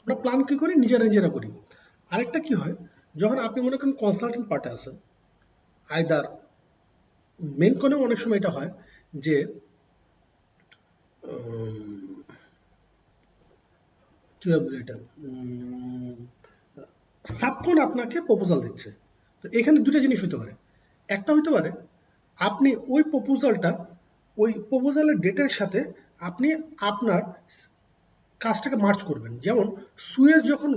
আমরা প্ল্যান কি করি, নিজেরা করি। আরেকটা কি হয়, যখন আপনি মনে করেন কনসালটেন্ট পার্টে আছেন, আইদার মেন কোণে অনেক সময় এটা হয় যে কিভাবে বলি এটা, সাবকন আপনাকে প্রপোজাল দিচ্ছে। তো এখানে দুটো জিনিস হতে পারে। একটা হতে পারে আপনি ওই প্রপোজালের ডেটের সাথে আপনি আপনার কাজটাকে মার্চ করবেন। যেমন সুয়েজ যখন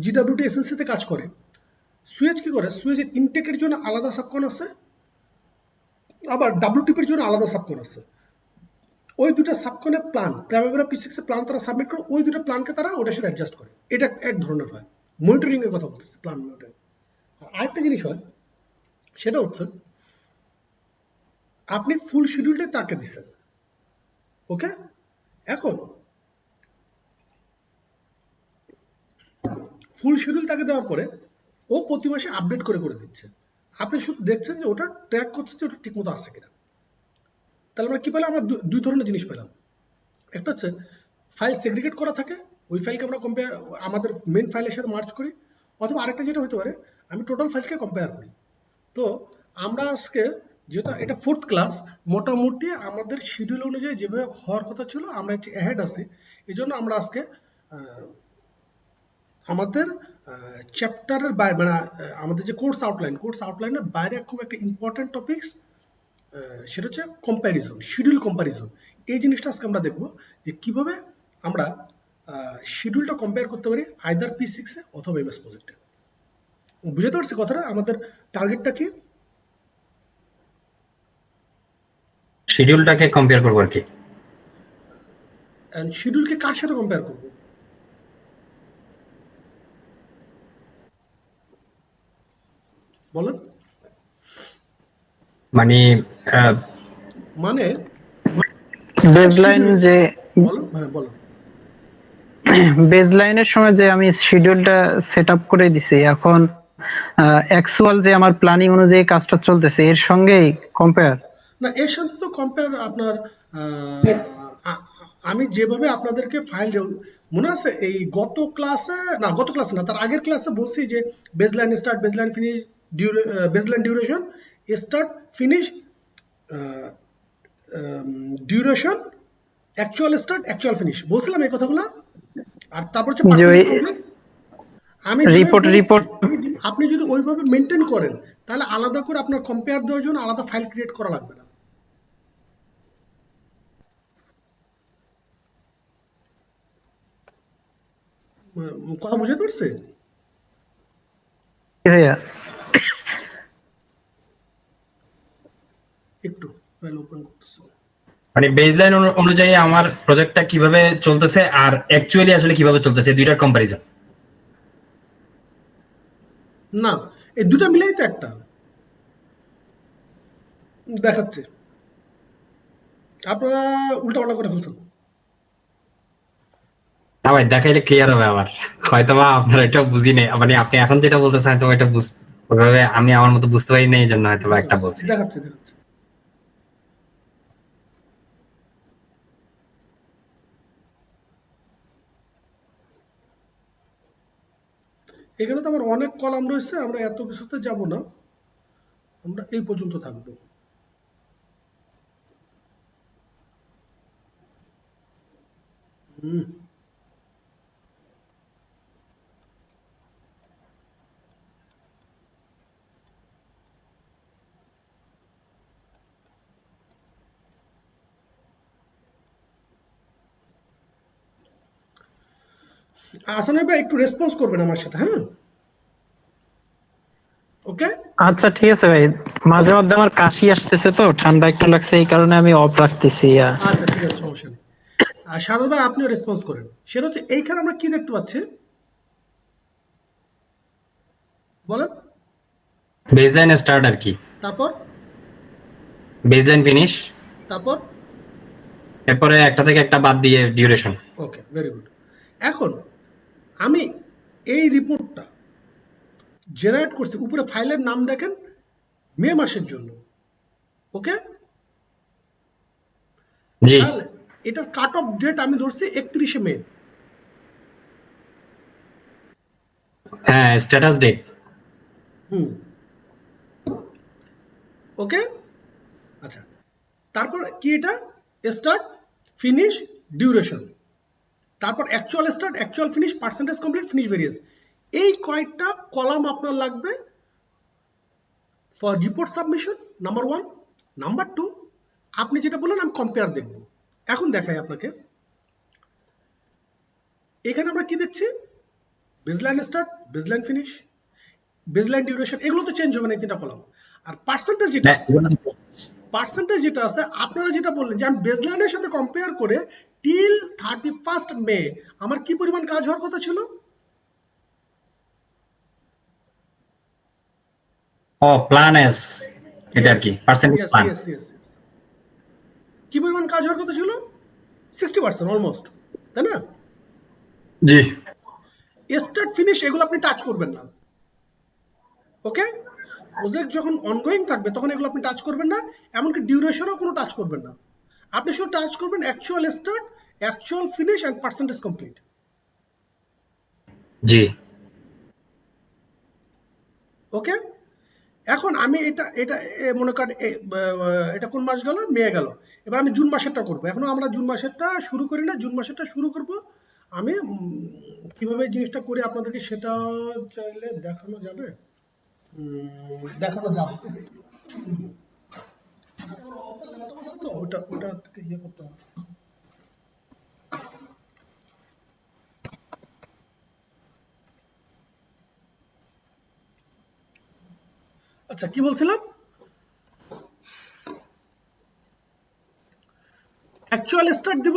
জিডব্লিউটি এসএনসিতে কাজ করে, সুয়েজ কি করে, সুয়েজের ইনটেকের জন্য আলাদা সাবকন আছে, আবার ডাব্লিউটিপির জন্য আলাদা সাবকন আছে। ওই দুটো সাবকনের প্ল্যান, প্রাইমারি P6 এর প্ল্যান তারা সাবমিট করে, ওই দুটো প্ল্যানকে তারা ওটার সাথে অ্যাডজাস্ট করে। এটা এক ধরনের হয়, মনিটরিং এর কথা বলতেছি, প্ল্যান মনিটরিং। আর আরেকটা জিনিস হয়, সেটা হচ্ছে আপনি ফুল শিডিউলটা তাকে দিচ্ছেন, ওকে। এখন ফুল শিডিউল তাকে দেওয়ার পরে ও প্রতি মাসে আপডেট করে দিচ্ছে। আপনি শুধু দেখছেন যে ওটা ট্র্যাক করছে যে ওটা ঠিকমতো আসছে কিনা। তাহলে আমরা কি পেলাম, আমরা দুই ধরনের জিনিস পেলাম। একটা হচ্ছে ফাইল সেগ্রিগেট করা থাকে, ওই ফাইলকে আমরা কম্পেয়ার আমাদের মেন ফাইলের সাথে মার্চ করি, অথবা আরেকটা যেটা হতে পারে আমি টোটাল ফাইলকে কম্পেয়ার করি। তো আমরা আজকে যেহেতু এটা 4th ক্লাস, মোটামুটি আমাদের শিডিউল অনুযায়ী যেভাবে হওয়ার কথা ছিল আমরা অ্যাহেড আছি। এই জন্য আমরা আজকে আমাদের চ্যাপ্টারের বাইরে, মানে আমাদের যে কোর্স আউটলাইনের বাইরে খুব একটা ইম্পর্টেন্ট টপিকস, সেটা হচ্ছে কম্প্যারিজন, শিডিউল কম্প্যারিজন। এই জিনিসটা আজকে আমরা দেখব যে কিভাবে আমরা শিডিউলটা কম্পেয়ার করতে পারি আইদার P6 এ অথবা MS প্রজেক্টে। বুঝতে পারছি কথাটা? আমাদের টার্গেটটা কি? শিডিউলটাকে কম্পেয়ার করব আর কি। এন্ড শিডিউলকে কার সাথে কম্পেয়ার করব? বলেন। মানে মানে বেজলাইন যে বলেন, হ্যাঁ বলেন। বেজলাইনের সময় যে আমি শিডিউলটা সেট আপ করে দিছি, এখন অ্যাকচুয়াল যে আমার প্ল্যানিং অনুযায়ী কাজটা চলতেছে এর সঙ্গেই কম্পেয়ার। না, এর সাথে তো কম্পেয়ার আপনার আমি যেভাবে আপনাদেরকে ফাইল, মনে আছে এই গত ক্লাসে না তার আগের ক্লাসে বলছি যে baseline start, baseline finish, baseline duration, start finish, duration, actual start, actual finish, বলছিলাম এই কথাগুলো। আর তারপর হচ্ছে পার্সেন্টেজ কমপ্লিট। আমি রিপোর্ট আপনি যদি ওইভাবে মেনটেন করেন তাহলে আলাদা করে আপনার কম্পেয়ার দেওয়ার জন্য আলাদা ফাইল ক্রিয়েট করা লাগবে না। কথা বুঝতে পারছে? একটু ফাইল ওপেন করতেছি। মানে বেসলাইন অনুযায়ী আমার প্রজেক্টটা কিভাবে চলতেছে আর অ্যাকচুয়ালি আসলে কিভাবে চলতেছে, দুইটার কম্পারিজন। না, এই দুটো মিলেই তো একটা দেখাচ্ছে, আপনারা উল্টাপাল্টা করে ফেলছেন। না ভাই, দেখাইলে ক্লিয়ার হবে আমার, হয়তো বা আপনার এটা বুঝি নেই, মানে আপনি এখন যেটা বলতেছেন হয়তো এটা ওইভাবে আমি আমার মতো বুঝতে পারি না, এই জন্য হয়তো বা একটা বলছি। দেখাচ্ছে। এখানে তো আমার অনেক কলাম রয়েছে, আমরা এত কিছুতে যাব না, আমরা এই পর্যন্ত থাকবো। আসানা ভাই একটু রেসপন্স করবেন আমার সাথে, হ্যাঁ? ওকে, আচ্ছা ঠিক আছে ভাই, মাঝে মধ্যে আমার কাশি আসতেছে তো, ঠান্ডা একটু লাগছে, এই কারণে আমি অফ রাখতেছি। আচ্ছা ঠিক আছে, সমস্যা নেই। আর শারদ ভাই আপনিও রেসপন্স করেন। সেটা হচ্ছে এইখানে আমরা কি দেখতে পাচ্ছি বলেন? বেসলাইন স্টার্ট আর কি, তারপর বেসলাইন ফিনিশ, তারপর এরপরে একটা থেকে একটা বাদ দিয়ে ডিউরেশন। ওকে, ভেরি গুড। এখন আমি এই রিপোর্টটা জেনারেট করছি, উপরে ফাইলের নাম দেখেন, মে মাসের জন্য, ওকে। জি, তাহলে এটার কাট অফ ডেট আমি ধরছি 31শে মে। হ্যাঁ, স্ট্যাটাস ডেট। হুম, ওকে। আচ্ছা, তারপর কি এটা? স্টার্ট, ফিনিশ, ডিউরেশন, তারপর actual start, actual finish, percentage complete, finish variance. এই কয়েকটা কলাম আপনার লাগবে for report submission, number 1। Number 2, আপনি যেটা বললেন আমি কম্পেয়ার দেখব। এখন দেখাই আপনাকে, এখানে আমরা কি দেখছি? Baseline start, baseline finish, baseline duration, এগুলো তো চেঞ্জ হবে না এই তিনটা কলাম। আর পার্সেন্টেজ যেটা আছে, পার্সেন্টেজ যেটা আছে আপনারা যেটা বললেন যে আমি বেসলাইনের সাথে কম্পেয়ার করে টিল 31st মে আমার কি পরিমাণ কাজ হওয়ার কথা ছিল? ও প্ল্যান এস, এটা আর কি percentage Yes, plan. yes, yes, yes. কি পরিমাণ কাজ হওয়ার কথা ছিল? 60% অলমোস্ট, তাই না? জি স্টার্ট ফিনিশ এগুলো আপনি টাচ করবেন না, ওকে? প্রজেক্ট যখন অনগোয়িং থাকবে তখন এগুলো আপনি টাচ করবেন না, এমনকি ডিউরেশনও কোনো টাচ করবেন না। আপনি শুধু টাচ করবেন actual start, actual finish and percentage complete. জি ওকে, এখন আমি এটা এটা মনে করেন এটা কোন মাস গেল? মে গেল। এবার আমি জুন মাসেরটা করব। এখনো আমরা জুন মাসেরটা শুরু করি না, জুন মাসেরটা শুরু করব। আমি কিভাবে জিনিসটা করি আপনাদেরকে সেটা চাইলে দেখানো যাবে, দেখানো যাবে। ল্যাপটপ আছে তো, ওটা ওটা থেকে ইয়ে করতে হবে। আচ্ছা, কি বলছিলাম? অ্যাকচুয়াল স্টার্ট দিব,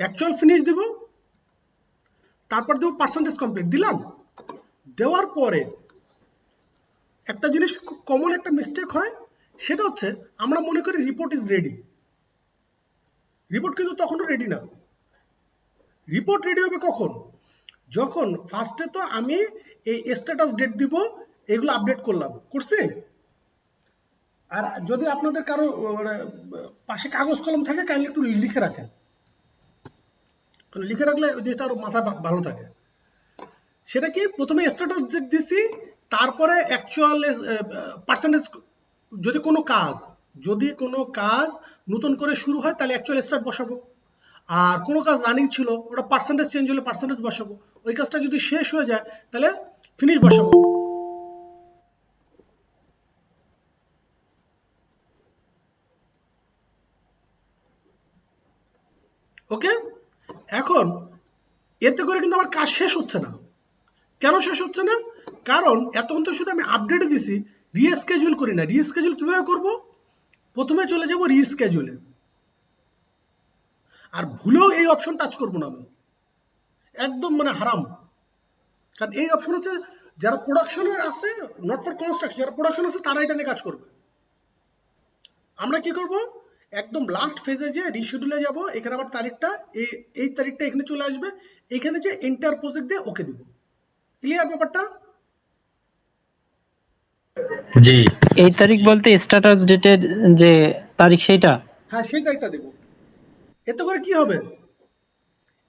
অ্যাকচুয়াল ফিনিশ দিব, তারপর দেব পার্সেন্টেজ কমপ্লিট। দিলাম, দেওয়ার পরে একটা জিনিস খুব কমন একটা মিস্টেক হয়, সেটা হচ্ছে আমরা মনে করি রিপোর্ট ইজ রেডি। রিপোর্ট কিন্তু তখনও রেডি না। রিপোর্ট রেডি হবে কখন? যখন ফার্স্টে তো আমি এই স্ট্যাটাস ডেট দিব, এগুলো আপডেট করলাম, করছি। আর যদি আপনাদের কারো মানে পাশে কাগজ কলম থাকে কাইন্ডলি একটু লিখে রাখেন, লিখে রাখলে জিনিসটা আরো মাথা ভালো থাকে। সেটা কি? প্রথমে স্ট্যাটাস ডেট দিছি, তারপরে অ্যাকচুয়াল পার্সেন্টেজ। যদি কোনো কাজ নতুন করে শুরু হয় তাহলে অ্যাকচুয়াল স্টার্ট বসাবো, আর কোনো কাজ রানিং ছিল ওটা পার্সেন্টেজ চেঞ্জ হলে পার্সেন্টেজ বসাবো, ওই কাজটা যদি শেষ হয়ে যায় তাহলে ফিনিশ বসাবো। ওকে, এখন এতে করে কিন্তু আমার কাজ শেষ হচ্ছে না। কেন শেষ হচ্ছে না? কারণ এতক্ষণ তো শুধু আমি আপডেট দিছি, রিস্কেজুল করি না। রিস্কেজুল কিভাবে করব? প্রথমে চলে যাব রিস্কেজুলে, আর ভুলেও এই অপশন টাচ করব না আমি, একদম মানে হারাম। কারণ এই অপশন হচ্ছে যারা প্রোডাকশনের আছে, নট ফর কনস্ট্রাকশন, যারা প্রোডাকশন আছে তারা এটা নিয়ে কাজ করবে। আমরা কি করব? একদম লাস্ট ফেজে যে রিশিডিউলে যাব, এখানে আবার তারিখটা এই তারিখটা এখানে চলে আসবে, এখানে যে এন্টার প্রজেক্ট দিয়ে ওকে দিব। ক্লিয়ার ব্যাপারটা? জি এই তারিখ বলতে স্ট্যাটাস ডেটের যে তারিখ সেইটা? হ্যাঁ, সেই তারিখটা দেব। এতে করে কি হবে?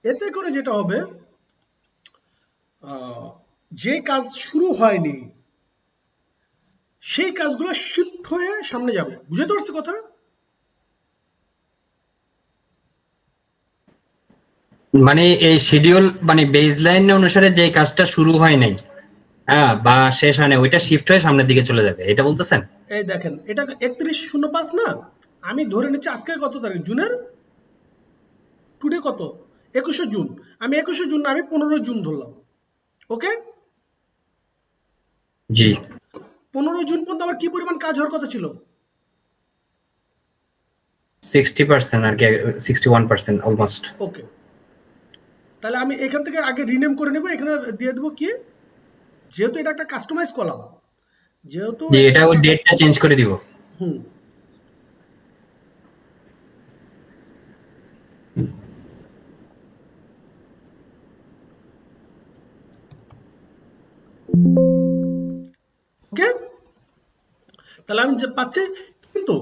এতে করে যেটা হবে, যে কাজ শুরু হয়নি সেই কাজগুলো শিফট হয়ে সামনে যাবে। বুঝতে পারছি কথা? মানে এই শিডিউল মানে বেসলাইন অনুসারে যে কাজটা শুরু হয় নাই, হ্যাঁ, বা শেষ হয় নাই, ওইটা শিফট হয়ে সামনের দিকে চলে যাবে, এটা বলতেছেন? এই দেখেন, এটা 31/05 না? আমি ধরে নিচ্ছি আজকে কত তারিখ? জুনের টুডে কত? 21শে জুন। আমি 21শে জুন না, আমি 15 জুন ধরলাম। ওকে, জি 15 জুন পর্যন্ত আমার কি পরিমাণ কাজ হওয়ার কথা ছিল? 60% আর কি, 61% অলমোস্ট। ওকে, তাহলে আমি এখান থেকে আগে রিনেম করে নেব, এখানে দিয়ে দেবো কি, যেহেতু এটা একটা কাস্টমাইজ কলাম, যেহেতু জি, এটা ওই ডেটটা চেঞ্জ করে দিব। হুম, ওকে, তাহলে আমি যে পাচ্ছি। কিন্তু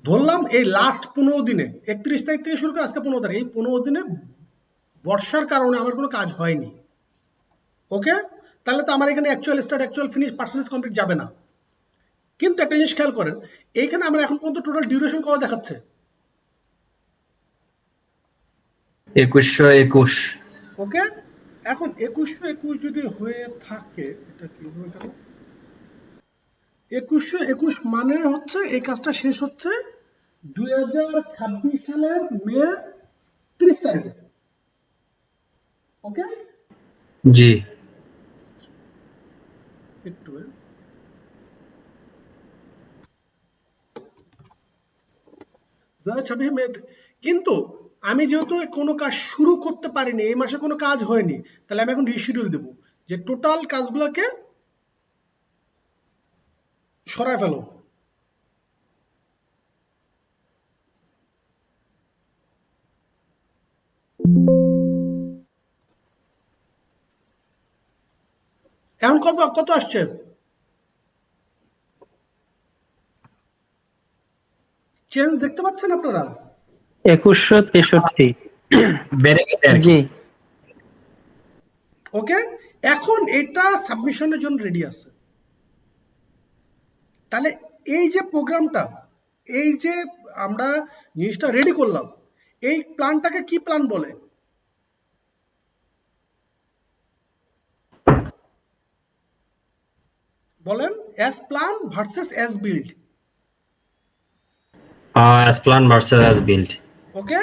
ধরলাম এই লাস্ট 15 দিনে, 31 তারিখ থেকে শুরু করে আজকে 15 তারিখ, এই 15 দিনে বর্ষার কারণে আমার কোনো কাজ হয়নি। ওকে, তাহলে তো আমার এখানে actual start actual finish percentage complete যাবে না। কিন্তু একটা জিনিস খেয়াল করেন, এইখানে আমরা এখন পর্যন্ত টোটাল ডিউরেশন কত দেখাচ্ছে? 2121। ওকে, এখন 2121 যদি হয়ে থাকে, এটা কি হয়ে গেল? 2121 মানে হচ্ছে এই কাজটা শেষ হচ্ছে 2026 সালের মে 30 তারিখে। ওকে, জি একটু 2026 মে। কিন্তু আমি যেহেতু কোনো কাজ শুরু করতে পারিনি, এই মাসে কোনো কাজ হয়নি, তাহলে আমি এখন রিশিডিউল দেবো যে টোটাল কাজগুলোকে সরায় ফেলো। এখন কত আসছে? চেঞ্জ দেখতে পাচ্ছেন আপনারা? 2163। বেড়ে গেছে আর কি। জি ওকে, এখন এটা সাবমিশনের জন্য রেডি আছে। তাহলে এই যে প্রোগ্রামটা, এই যে আমরা জিনিসটা রেডি করলাম, এই প্ল্যানটাকে কি প্ল্যান বলে? বলেন, as plan versus as build. as plan versus as built। ওকে,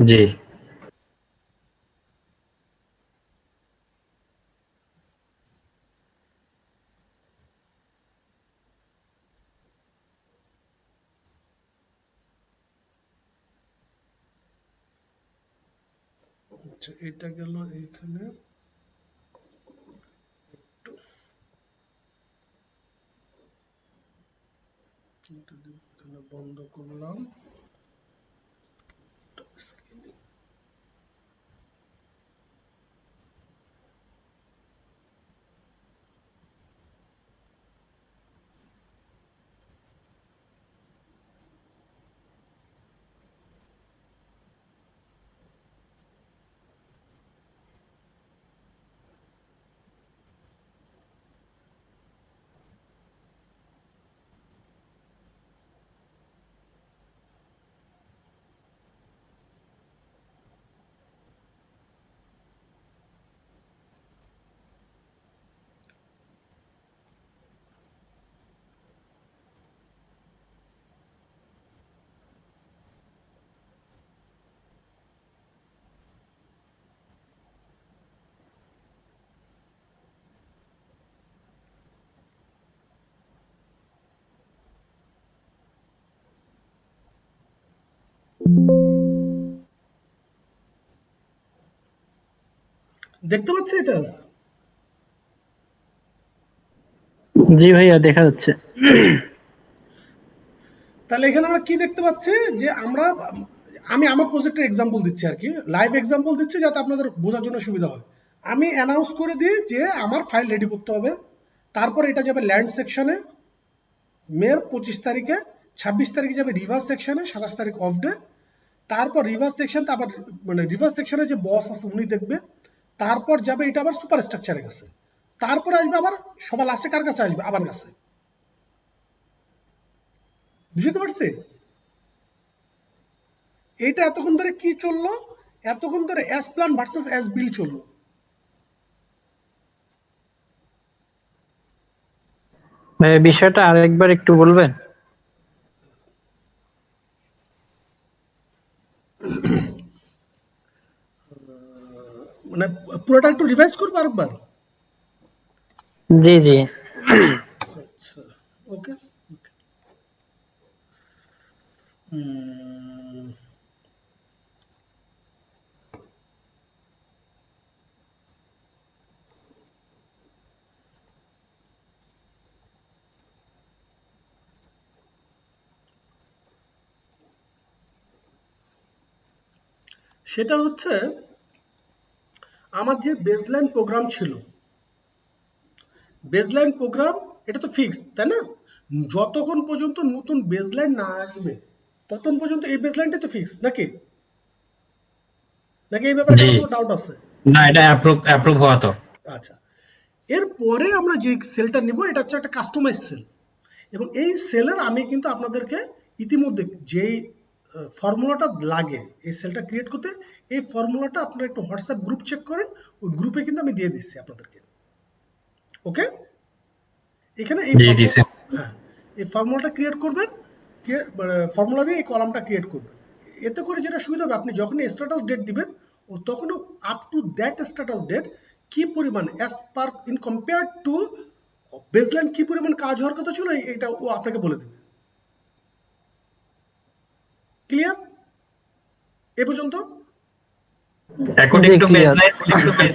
জি আচ্ছা এটা গেল এইখানে। এখানে বন্ধ করলাম। দেখতে পাচ্ছি এটা? জি ভাইয়া দেখা যাচ্ছে। তাহলে এখানে আমরা কি দেখতে পাচ্ছি যে আমি আমার প্রজেক্টের এক্সাম্পল দিচ্ছি আর কি, লাইভ এক্সাম্পল দিচ্ছি যাতে আপনাদের বোঝার জন্য সুবিধা হয়। আমি অ্যানাউন্স করে দিই যে আমার ফাইল রেডি করতে হবে, তারপর এটা যাবে ল্যান্ড সেকশনে মে 25 তারিখে, 26 তারিখে যাবে রিভার্স সেকশনে, 27 তারিখ অফ ডে। তারপর রিভার্স সেকশন, তারপর মানে রিভার্স সেকশনে যে বস আছে উনি দেখবে, তারপর যাবে এটা আবার সুপার স্ট্রাকচারের কাছে, তারপরে আসবে আবার সবার লাস্টে কার কাছে আসবে? আমার কাছে। বুঝতে পারছি? এইটা এতক্ষণ ধরে কি চললো? এতক্ষণ ধরে অ্যাজ প্ল্যান ভার্সেস অ্যাজ বিল চললো। ভাইয়া বিষয়টা আরেকবার একটু বলবেন? মানে পুরোটা একটু রিভাইজ করবো আরেকবার? জি জি আচ্ছা, ওকে। সেটা হচ্ছে আমার যে বেসলাইন প্রোগ্রাম ছিল, বেসলাইন প্রোগ্রাম এটা তো ফিক্সড, তাই না? যতক্ষণ পর্যন্ত নতুন বেসলাইন না আসবে ততক্ষণ পর্যন্ত এই বেসলাইনটা তো ফিক্সড নাকি? নাকি এই ব্যাপারে জি কারো কোনো ডাউট আছে? না, এটা অ্যাপ্রুভ হওয়া তো। আচ্ছা, এরপরে আমরা যে সেলটা নিব এটা হচ্ছে একটা কাস্টমাইজ সেল, এবং এই সেলের আমি কিন্তু আপনাদেরকে ইতিমধ্যে যেই ফর্মুলাটা লাগে এই সেলটা ক্রিয়েট করতে, এই ফর্মুলাটা আপনারা একটু হোয়াটসঅ্যাপ গ্রুপ চেক করেন, ওই গ্রুপে কিন্তু আমি দিয়ে দিচ্ছি আপনাদেরকে। ওকে, এখানে এই দিয়ে দিছে। হ্যাঁ, এই ফর্মুলাটা ক্রিয়েট করবেন, ফর্মুলা দিয়ে এই কলামটা ক্রিয়েট করবেন। এতে করে যেটা সুবিধা হবে, আপনি যখনই স্ট্যাটাস ডেট দিবেন ও তখনও up to that status date কি পরিমাণ as per in compare to baseline কি পরিমাণ কাজ হওয়ার কথা ছিল এটা ও আপনাকে বলে দেবে। ক্লিয়ার এ পর্যন্ত? অ্যাকর্ডিং টু বেসলাইন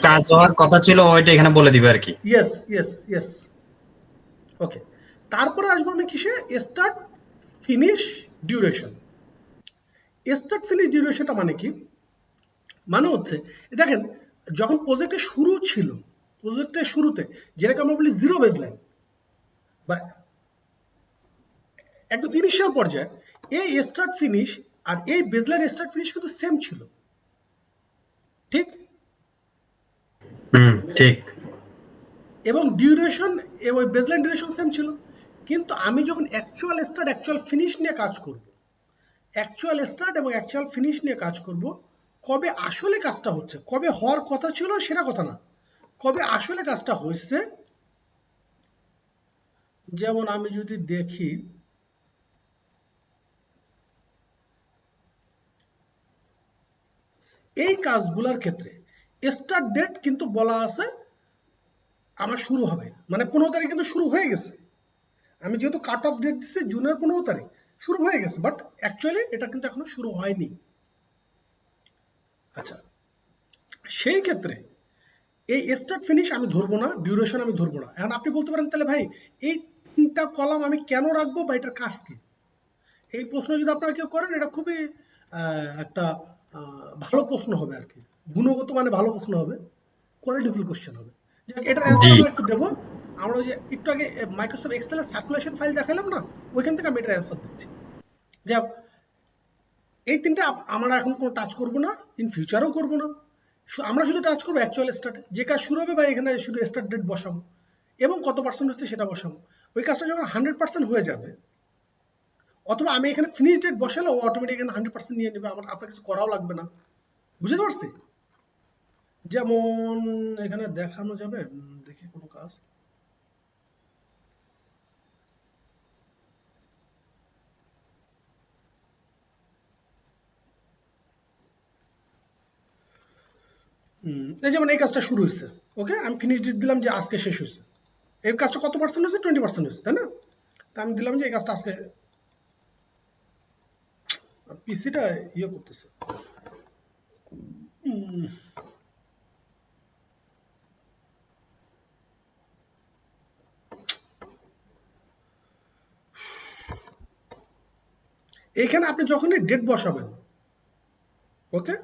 কাজ হওয়ার কথা ছিল ওইটা এখানে বলে দিবে আর কি। Yes yes yes. ওকে, তারপরে আসবো আমি কিসে, start finish duration. Start finish ডিউরেশনটা মানে কি, মানে হচ্ছে দেখেন যখন প্রজেক্টের শুরু ছিল, প্রজেক্টের শুরুতে যেটাকে আমরা বলি জিরো বেসলাইন বা একদম ইনিশিয়াল পর্যায়ে, এই স্টার্ট ফিনিশ আর এই বেসলাইন স্টার্ট ফিনিশ কিন্তু সেম ছিল, ঠিক? ঠিক। এবং ডিউরেশন এবং বেসলাইন ডিউরেশন সেম ছিল। কিন্তু আমি যখন অ্যাকচুয়াল স্টার্ট অ্যাকচুয়াল ফিনিশ নিয়ে কাজ করব, অ্যাকচুয়াল স্টার্ট এবং অ্যাকচুয়াল ফিনিশ নিয়ে কাজ করব, কবে আসলে কাজটা হচ্ছে, কবে হওয়ার কথা ছিল সেটা কথা না, কবে আসলে কাজটা হয়েছে। যেমন আমি যদি দেখি এই কাজগুলোর ক্ষেত্রে স্টার্ট ডেট কিন্তু বলা আছে আমার শুরু হবে, মানে 15 তারিখ কিন্তু শুরু হয়ে গেছে। আমি যেহেতু কাট অফ ডেট দিচ্ছি জুনের 15 তারিখ, শুরু হয়ে গেছে, বাট অ্যাকচুয়ালি এটা কিন্তু এখনো শুরু হয়নি। আচ্ছা, সেই ক্ষেত্রে এই স্টার্ট ফিনিশ আমি ধরবো না, ডিউরেশন আমি ধরবো না। এখন আপনি বলতে পারেন তাহলে ভাই এই 3টা কলাম আমি কেন রাখবো বা এটার কাজ কি? এই প্রশ্ন যদি আপনারা কেউ করেন এটা খুবই একটা ভালো প্রশ্ন হবে আর কি, গুণগত মানে ভালো প্রশ্ন হবে, কোয়ালিটিফুল কোশ্চেন হবে। এটার অ্যান্সার আমরা একটু দেবো। আমরা ওই যে একটু আগে মাইক্রোসফট এক্সেলের সার্কুলেশন ফাইল দেখালাম না, ওইখান থেকে আমি এটার অ্যান্সার দিচ্ছি। যাই হোক, এই 3টা আমরা এখন কোনো টাচ করবো না, ইন ফিউচারও করবো না, আমরা শুধু টাচ করবো অ্যাকচুয়াল স্টার্ট, যে কাজ শুরু হবে বা এখানে শুধু স্টার্ট ডেট বসাবো এবং কত পার্সেন্ট হচ্ছে সেটা বসাবো। ওই কাজটা যখন 100% হয়ে যাবে, অথবা আমি এখানে ফিনিশ ডেট বসালে ও অটোমেটিক এখানে 100% নিয়ে নেবে, আপনার কিছু করাও লাগবে না। বুঝতে পারছি? যেমন এখানে দেখানো যাবে, দেখি কোনো কাজ, এই যেমন এই কাজটা শুরু হয়েছে, ওকে আমি ফিনিশ ডেট দিলাম যে আজকে শেষ হয়েছে। এই কাজটা কত পার্সেন্ট হয়েছে? 20% হয়েছে, তাই না? তা আমি দিলাম যে এই কাজটা আজকে, পিসিটা ইয়ে করতেছে। এখানে আপনি যখনই ডেট বসাবেন, ওকে,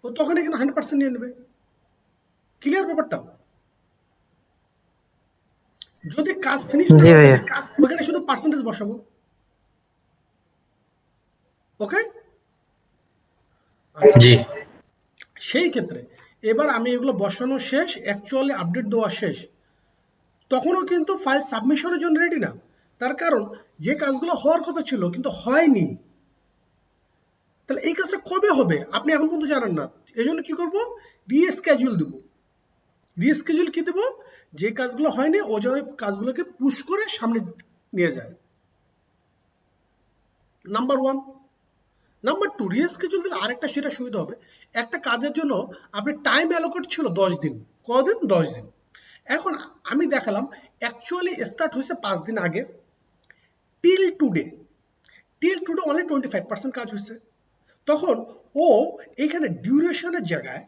ও তখন এখানে 100% নিয়ে নেবে। ক্লিয়ার ব্যাপারটা? যদি কাজ ফিনিশ না হয় ওখানে শুধু পার্সেন্টেজ বসাবো, ওকে? জি। সেই ক্ষেত্রে এবার আমি এগুলো বসানো শেষ, অ্যাকচুয়ালি আপডেট দেওয়া শেষ, তখনও কিন্তু ফাইল সাবমিশনের জন্য রেডি না। তার কারণ যে কাজগুলো হওয়ার কথা ছিল কিন্তু হয়নি, তাহলে এই কাজটা কবে হবে আপনি এখন পর্যন্ত জানেন না। এই জন্য কি করবো, রিস্কেজুল দেবো। রিস্কেজুল কি দেবো, যে কাজগুলো হয়নি ও যেন কাজগুলোকে পুশ করে সামনে নিয়ে যায়, নাম্বার 1। নাম্বার 2, রিস্কেজুল দিলে আরেকটা সেটা সুবিধা হবে, একটা কাজের জন্য আপনি টাইম অ্যালোকেট ছিল 10 দিন, কদিন? 10 দিন। এখন আমি দেখালাম অ্যাকচুয়ালি স্টার্ট হয়েছে 5 দিন আগে, টিল টুডে অনলি 25% কাজ হয়েছে। তখন ও এখানে ডিউরেশনের জায়গায়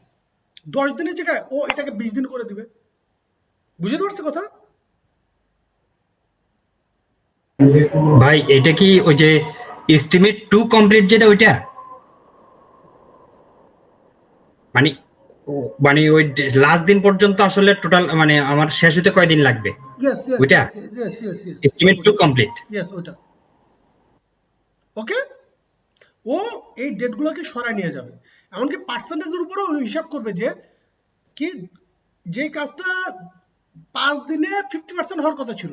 10 দিনের জায়গায় ও এটাকে 20 দিন করে দিবে। বুঝতে পারছে কথা? ভাই এটা কি ওই যে এস্টিমেট টু কমপ্লিট যেটা ওইটা, মানে মানে ওই লাস্ট দিন পর্যন্ত আসলে টোটাল মানে আমার শেষ হতে কয়দিন লাগবে? ইয়েস ইয়েস ওইটা yes yes yes estimate to complete. Yes ওটা। ওকে, ও এই ডেটগুলোকে সরায় নিয়ে যাবে, এমনকি পার্সেন্টেজের উপরেও হিসাব করবে যে কি যে কাজটা 5 দিনে 50% হওয়ার কথা ছিল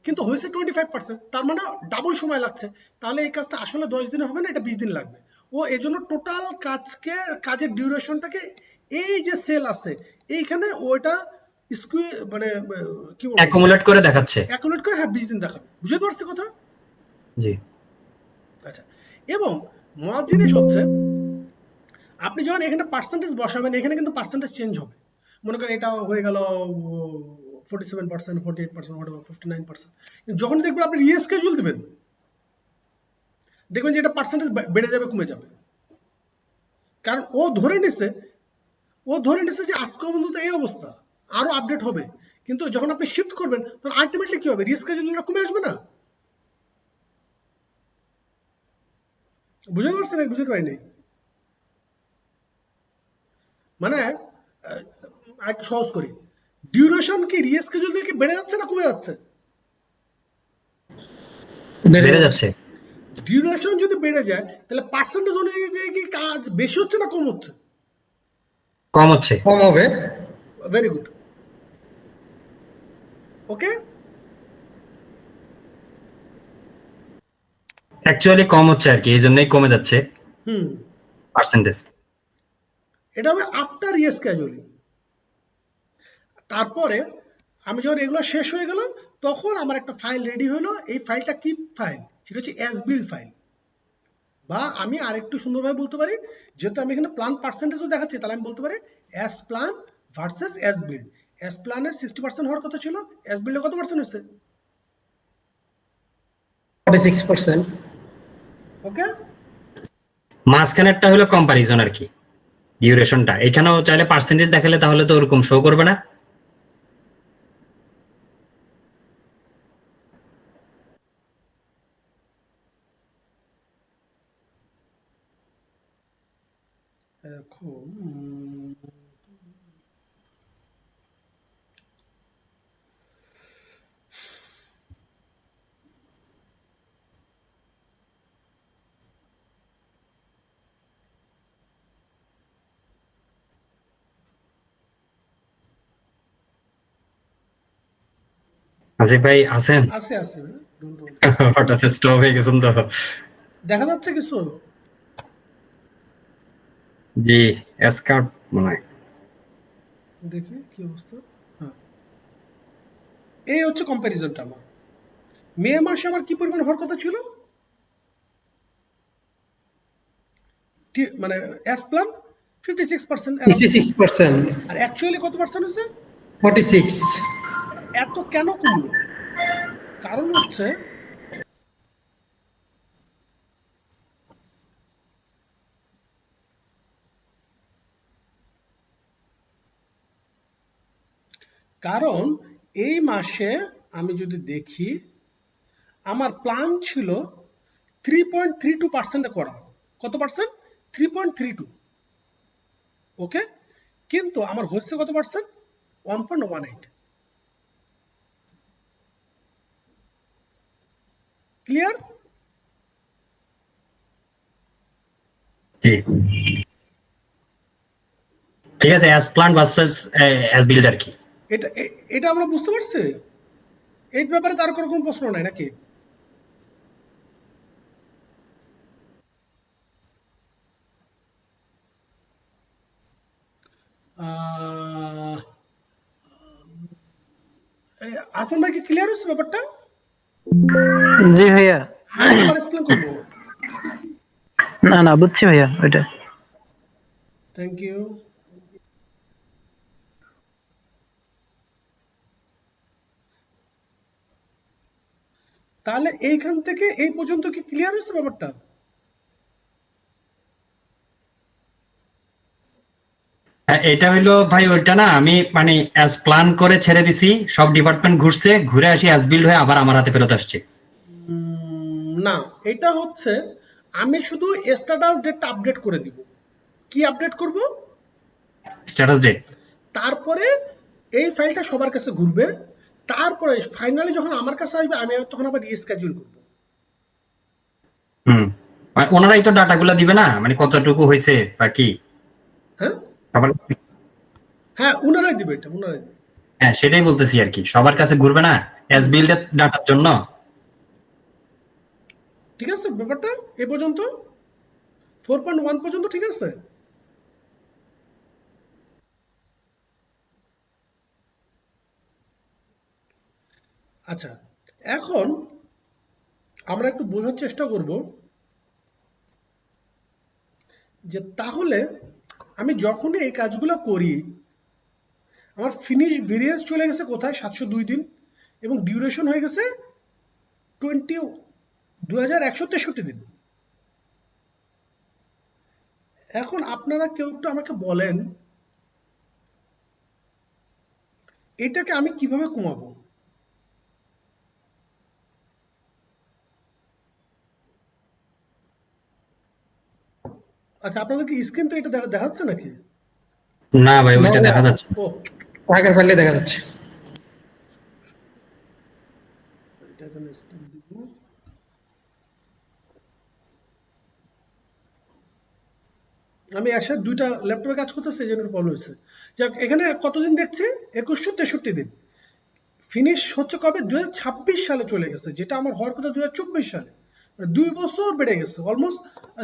কিন্তু হয়েছে 25%, তার মানে ডাবল সময় লাগছে, তাহলে এই কাজটা আসলে 10 দিনে হবে না, এটা 20 দিন লাগবে। ও এজন্য টোটাল কাজের ডিউরেশনটাকে এই যে সেল আছে এইখানে ওটা মানে কি বলবো অ্যাকুমুলেট করে দেখাচ্ছে। ক্যালকুলেট করে হ্যাঁ 20 দিন দেখাবে। বুঝতে পারছি কথা? জি। আচ্ছা, এবং মজার জিনিস হচ্ছে আপনি যখন এখানে পার্সেন্টেজ বসাবেন এখানে কিন্তু পার্সেন্টেজ চেঞ্জ হবে। মনে করেন এটা হয়ে গেল 47%, 48%, 59%, যখন দেখবেন আপনি রিস্কেডিউল দিবেন দেখবেন যে এটা পার্সেন্টেজ বেড়ে যাবে কমে যাবে, কারণ ও ধরে নিছে যে আজকে পর্যন্ত এই অবস্থা, আরো আপডেট হবে, কিন্তু যখন আপনি শিফট করবেন তখন আলটিমেটলি কি হবে, রিস্কেডিউলটা কমে আসবে না। বুঝতে পারছেন? বুঝতে পারিনি মানে একটু সহজ করি, ডিউরেশন কি রিস্কেডিউল থেকে বেড়ে যাচ্ছে না কমে যাচ্ছে? বেড়ে যাচ্ছে। ডিউরেশন যদি বেড়ে যায় তাহলে পার্সেন্টেজ অনুযায়ী কি কাজ বেশি হচ্ছে না কম হচ্ছে? কম হচ্ছে। কম হবে। ভেরি গুড, ওকে। অ্যাকচুয়ালি কম হচ্ছে আর কি, এই জন্যই কমে যাচ্ছে হুম, পার্সেন্টেজ। এটা হবে আফটার রিস্কেডিউলিং। তারপরে আমি যখন এগুলো শেষ হয়ে গেল তখন আমার একটা ফাইল রেডি হলো, এই ফাইলটা কি ফাইল, সেটা হচ্ছে এস বিল্ড ফাইল, বা আমি আরেকটু সুন্দরভাবে বলতে পারি, যেহেতু আমি এখানে প্ল্যান পার্সেন্টেজও দেখাচ্ছি তাহলে আমি বলতে পারি S plan versus S build. S প্ল্যানে 60% হওয়ার কথা ছিল, এস বিল্ডে কত পার্সেন্ট হচ্ছে? 46%। ওকে, মাঝখানেরটা হলো কম্পারিজন আর কি, ডিউরেশনটা। এখানেও চাইলে পার্সেন্টেজ দেখালে তাহলে তো ওরকম শো করবে না। এখন আসিফ ভাই আছেন? আছে আছে, হঠাৎ স্টপ হয়ে গেছেন তো। দেখা যাচ্ছে কিছু? জি, স্কাউট মনে হয়। দেখি কি অবস্থা। হ্যাঁ, এই হচ্ছে কম্প্যারিজনটা। আমার মে মাসে আমার কি পরিমাণ হওয়ার কথা ছিল, মানে এস প্ল্যান 56%, 56%। আর অ্যাকচুয়ালি কত পার্সেন্ট হয়েছে? 46। এত কেন কমলো? কারণ হচ্ছে কারণ এই মাসে আমি যদি দেখি আমার প্ল্যান ছিল 3.32% করা। কত পার্সেন্ট? 3.32। ওকে, কিন্তু আমার হচ্ছে কত পার্সেন্ট? 1.18। ক্লিয়ার? জি, ঠিক আছে। As plan versus as built আর কি। এটা আমরা বুঝতে পারছি। এই ব্যাপারে তার কোনো প্রশ্ন নাই নাকি? আসল ভাই কি ক্লিয়ার হচ্ছে ব্যাপারটা? জি ভাইয়া। আবার এক্সপ্লেন করবো? না বুঝছি ভাইয়া ওইটা। Thank you. তাহলে এইখান থেকে এই পর্যন্ত কি ক্লিয়ার হচ্ছে ব্যাপারটা? এটা হইলো ভাই ওইটা না, আমি মানে অ্যাজ প্ল্যান করে ছেড়ে দিছি, সব ডিপার্টমেন্ট ঘুরছে, ঘুরে আসি অ্যাজ বিল্ড হয়ে আবার আমার হাতে ফেরত আসছে। না, এটা হচ্ছে আমি শুধু স্ট্যাটাস ডেটটা আপডেট করে দিব। কি আপডেট করব? Status date. তারপরে এই ফাইলটা সবার কাছে ঘুরবে, তারপরে ফাইনালি যখন আমার কাছে আসবে আমি তখন আবার রিস্কেডিউল করব। মানে ওনারাই তো ডাটাগুলো দিবে না, মানে কতটুকু হয়েছে বা কি? হ্যাঁ সবার হ্যাঁ, উনারাই দিবে, এটা উনারাই দিবে। হ্যাঁ, সেটাই বলতেছি আর কি, সবার কাছে ঘুরবে না অ্যাজ বিল্ডের ডাটার জন্য। ঠিক আছে ব্যাপারটা এ পর্যন্ত 4.1 পর্যন্ত ঠিক আছে। আচ্ছা, এখন আমরা একটু বোঝার চেষ্টা করব যে তাহলে আমি যখনই এই কাজগুলো করি, আমার ফিনিশ ভেরিয়েন্স চলে গেছে কোথায় 702 দিন, এবং ডিউরেশন হয়ে গেছে 2163 দিন। এখন আপনারা কেউ একটু আমাকে বলেন এটাকে আমি কিভাবে কমাবো? আচ্ছা, আপনাদের কি স্ক্রিন তো এটা দেখাচ্ছে নাকি? না ভাই, না, ওইটা না, দেখা যাচ্ছে না। ও, আগের ফাইলে দেখা যাচ্ছে। এটা এখানে stop দিব। আমি একসাথে দুইটা ল্যাপটপে কাজ করতেছি, এই জন্য প্রবলেম হয়েছে। যাক, এখানে কতদিন দেখছি? 2163 দিন। ফিনিশ হচ্ছে কবে? 2026 সালে চলে গেছে, যেটা আমার হওয়ার কথা 2024 সালে। মানে 2 বছর বেড়ে গেছে, অলমোস্ট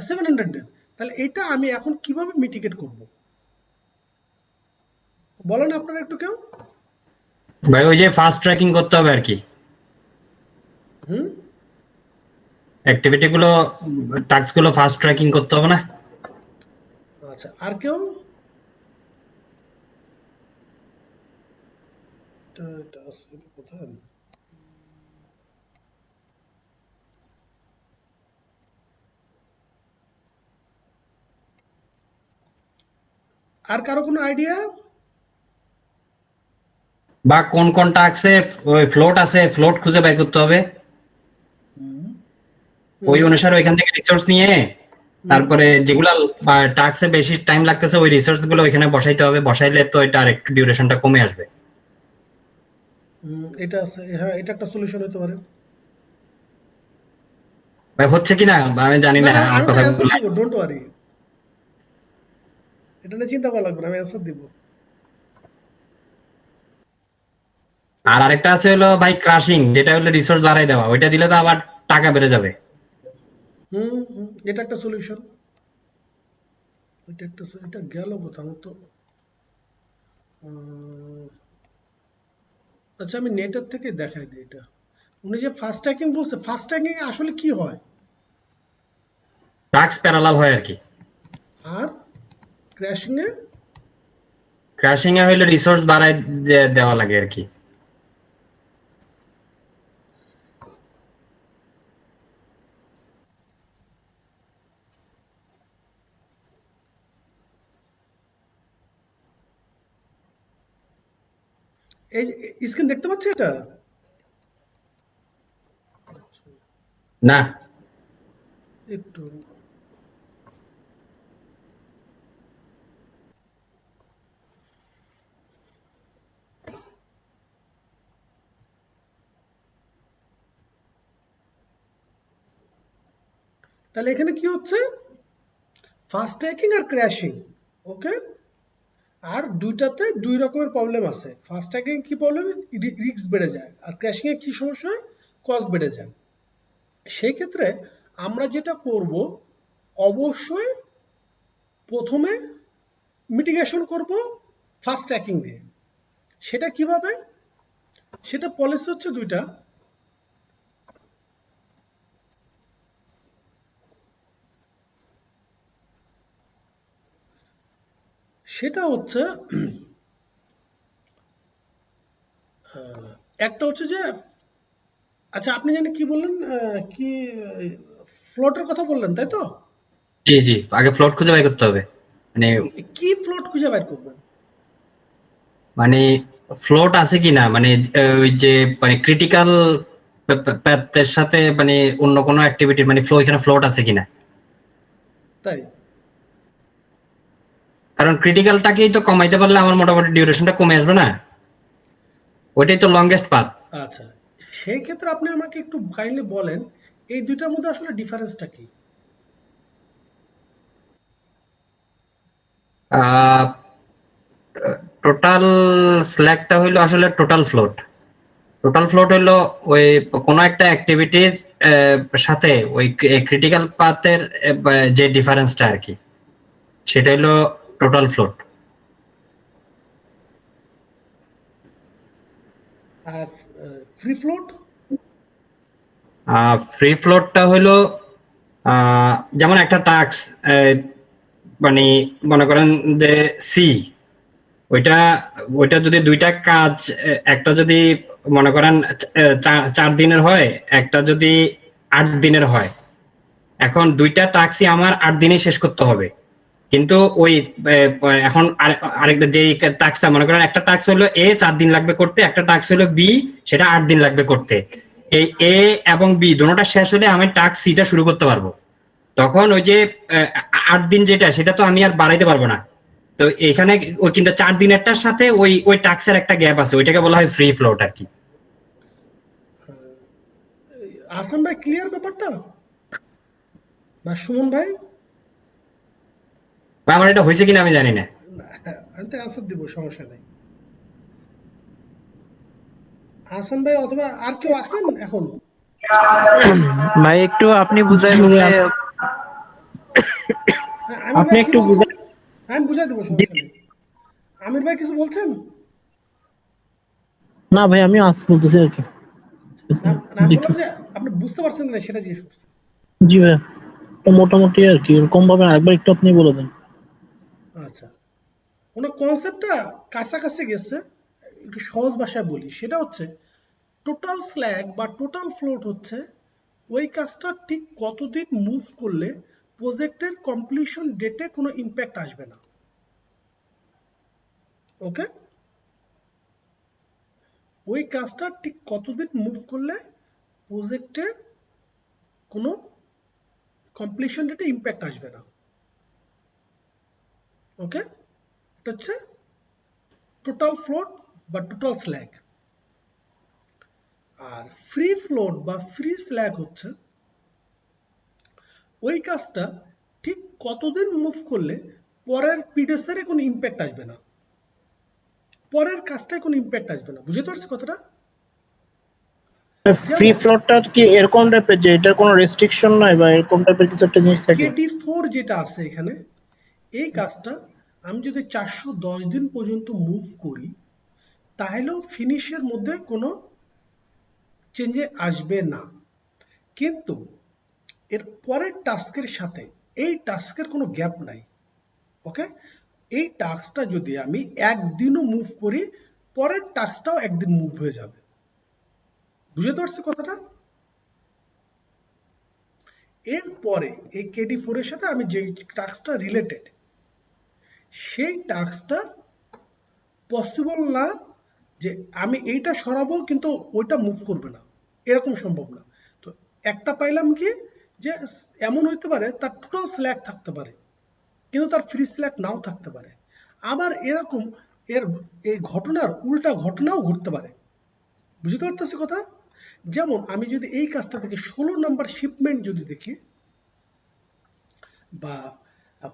700 ডেজ। তাহলে এটা আমি এখন কিভাবে মিটিগেট করব? বলেন আপনারা একটু কেউ। ভাই ওই যে ফাস্ট ট্র্যাকিং করতে হবে আর কি, হুম, অ্যাক্টিভিটি গুলো, টাস্ক গুলো ফাস্ট ট্র্যাকিং করতে হবে না? আচ্ছা, আর কেউ? এটা আছে কোথায়? আর কারো কোনো আইডিয়া? বা কোন কোন টাস্কে ওই ফ্লোট আছে, ফ্লোট খুঁজে বের করতে হবে, ওই অনুসারে ওইখান থেকে রিসোর্স নিয়ে তারপরে যেগুলা টাস্কে বেশি টাইম লাগতেছে ওই রিসোর্স গুলো ওইখানে বসাইতে হবে, বসাইলে তো এটা আরেকটু ডিউরেশনটা কমে আসবে। এটা আছে, হ্যাঁ, এটা একটা সলিউশন হতে পারে। ভাই হচ্ছে কিনা আমি জানি না না, না, আমার আমি তো কথা অ্যান্সার দিব, ডোন্ট ওয়ারি। এটা নিয়ে চিন্তা করা লাগবে না, আমি অ্যান্সার দিব। আর আরেকটা আছে হলো ভাই ক্রাশিং, যেটা হলো রিসোর্স বাড়াই দেওয়া, ওইটা দিলে তো আবার টাকা বেড়ে যাবে। এটা একটা সলিউশন। এটা গেল কোথাও আমার তো। আচ্ছা, আমি নেটের থেকে দেখাই দিই এটা। উনি যে ফাস্ট ট্র্যাকিং বলছে, ফাস্ট ট্র্যাকিং আসলে কি হয়? টাস্ক প্যারালাল হয় আর কি। আর ক্র্যাশিং এ? ক্রাশিং এ হইলে রিসোর্স বাড়াই দেওয়া লাগে আর কি। এই স্ক্রিন দেখতে পাচ্ছি এটা? না, একটু তাহলে এখানে কি হচ্ছে? ফাস্ট ট্র্যাকিং আর ক্র্যাশিং, ওকে। আর দুইটাতে দুই রকমের প্রবলেম আছে। ফাস্ট ট্র্যাকিং কি প্রবলেম? রিস্ক বেড়ে যায়। আর ক্র্যাশিং এ কি সমস্যা হয়? কস্ট বেড়ে যায়। সেই ক্ষেত্রে আমরা যেটা করব, অবশ্যই প্রথমে মিটিগেশন করব ফাস্ট ট্র্যাকিং দিয়ে। সেটা কিভাবে? সেটা পলিসি হচ্ছে দুইটা। সেটা হচ্ছে একটা হচ্ছে যে, আচ্ছা আপনি জানি কি বললেন, কি ফ্লোটের কথা বললেন, তাই তো? জি জি, আগে ফ্লোট খুঁজে বের করতে হবে। মানে কি ফ্লোট খুঁজে বের করবেন? মানে ফ্লোট আছে কিনা, মানে ওই যে মানে ক্রিটিক্যাল প্যাথের সাথে মানে অন্য কোনো অ্যাক্টিভিটি মানে ফ্লো, এখানে ফ্লোট আছে কিনা। তাই? কারণ ক্রিটিক্যালটাকেই তো কমাইতে পারলে আমার মোটামুটি ডিউরেশনটা কমে আসবে না, ওইটাই তো লংগেস্ট পাথ। আচ্ছা, সেই ক্ষেত্রে আপনি আমাকে একটু কাইন্ডলি বলেন এই দুইটার মধ্যে আসলে ডিফারেন্সটা কি? টোটাল স্ল্যাকটা হইলো আসলে টোটাল ফ্লোট হইলো ওই কোনো একটা অ্যাক্টিভিটির সাথে ওই ক্রিটিক্যাল পাথের যে ডিফারেন্সটা আর কি, সেটা হলো টোটাল ফ্লোট। আর ফ্রি ফ্লোট? ফ্রি ফ্লোটটা হলো যেমন একটা টাস্ক, মানে মনে করেন যে সি, ওইটা যদি দুইটা কাজ, একটা যদি মনে করেন 4 দিনের হয়, একটা যদি 8 দিনের হয়, এখন দুইটা টাস্কই আমার 8 দিনে শেষ করতে হবে। কিন্তু ওই এখন আরেকটা যে টাস্কটা মনে করেন, একটা টাস্ক হলো এ 4 দিন লাগবে করতে, একটা টাস্ক হলো বি, সেটা 8 দিন লাগবে করতে। এই এ এবং বি দুটোটা শেষ হলে আমি টাস্ক সিটা শুরু করতে পারবো। তখন ওই যে 8 দিন যেটা, সেটা তো আমি আর বাড়াইতে পারবো না। তো এখানে ওই কিন্তু 4 দিনেরটার সাথে ওই টাস্কের একটা গ্যাপ আছে, ওইটাকে বলা হয় ফ্রি ফ্লোট আর কি। আসান ভাই ক্লিয়ার ব্যাপারটা? বা সুমন ভাই? আমার এটা হয়েছে কিনা আমি জানি না। আমি তো আনসার দিব, সমস্যা নাই। আসান ভাই অথবা আর কেউ আছেন এখন? ভাই একটু আপনি বুঝাই বলে আপনি একটু বুঝাই। আমি বুঝাই দেবো, সমস্যা নেই। আমির ভাই কিছু বলছেন? না ভাই, আমি আজ বলতেছি আর কি। আমি বললাম যে আপনি বুঝতে পারছেন না, সেটা জিজ্ঞেস করছি। জি ভাই, মোটামুটি আর কি এরকম ভাবে আরেকবার একটু আপনি বলে দেন। আচ্ছা, ওনার কনসেপ্টটা কাছাকাছি গেছে, একটু সহজ ভাষায় বলি। সেটা হচ্ছে টোটাল স্ল্যাগ বা টোটাল ফ্লোট হচ্ছে ওই কাজটা ঠিক কতদিন মুভ করলে প্রজেক্টের কমপ্লিশন ডেটে কোনো ইম্প্যাক্ট আসবে না। ওকে, ওই কাজটা ঠিক কতদিন মুভ করলে প্রজেক্টের কোনো কমপ্লিশন ডেটে ইম্প্যাক্ট আসবে না। ওকে, এটা হচ্ছে টোটাল ফ্লোট বা টোটাল স্ল্যাগ। আর ফ্রি ফ্লোট বা ফ্রি স্ল্যাগ হচ্ছে ওই কাজটা ঠিক কতদিন মুভ করলে পরের পিডিএসের কোনো ইম্প্যাক্ট আসবে না, পরের কাজটায় কোনো ইম্প্যাক্ট আসবে না। বুঝতে পারছি কথাটা? ফ্রি ফ্লোটটা কি এরকম টাইপের যে এটার কোনো রেস্ট্রিকশন নাই বা এরকম টাইপের কিছু একটা জিনিস থাকে? KD4 যেটা আছে এখানে, এই কাজটা আমি যদি 410 দিন পর্যন্ত মুভ করি তাহলেও ফিনিশের মধ্যে কোনো চেঞ্জে আসবে না। কিন্তু এর পরের টাস্কের সাথে এই টাস্কের কোনো গ্যাপ নাই। ওকে, এই টাস্কটা যদি আমি একদিনও মুভ করি, পরের টাস্কটাও একদিন মুভ হয়ে যাবে। বুঝতে পারছি কথাটা? এরপরে এই KD4 এর সাথে আমি যে টাস্কটা রিলেটেড, সেই টাস্কটা পসিবল না যে আমি এইটা সরাবো কিন্তু ওইটা মুভ করবে না, এরকম সম্ভব না। তো একটা পাইলাম কি, যে এমন হইতে পারে তার টোটাল স্ল্যাক থাকতে পারে কিন্তু তার ফ্রি স্ল্যাক নাও থাকতে পারে। আবার এরকম এই ঘটনার উল্টা ঘটনাও ঘটতে পারে। বুঝতে পারতেছি কথা? যেমন আমি যদি এই কাজটা থেকে 16 নাম্বার শিপমেন্ট যদি দেখি বা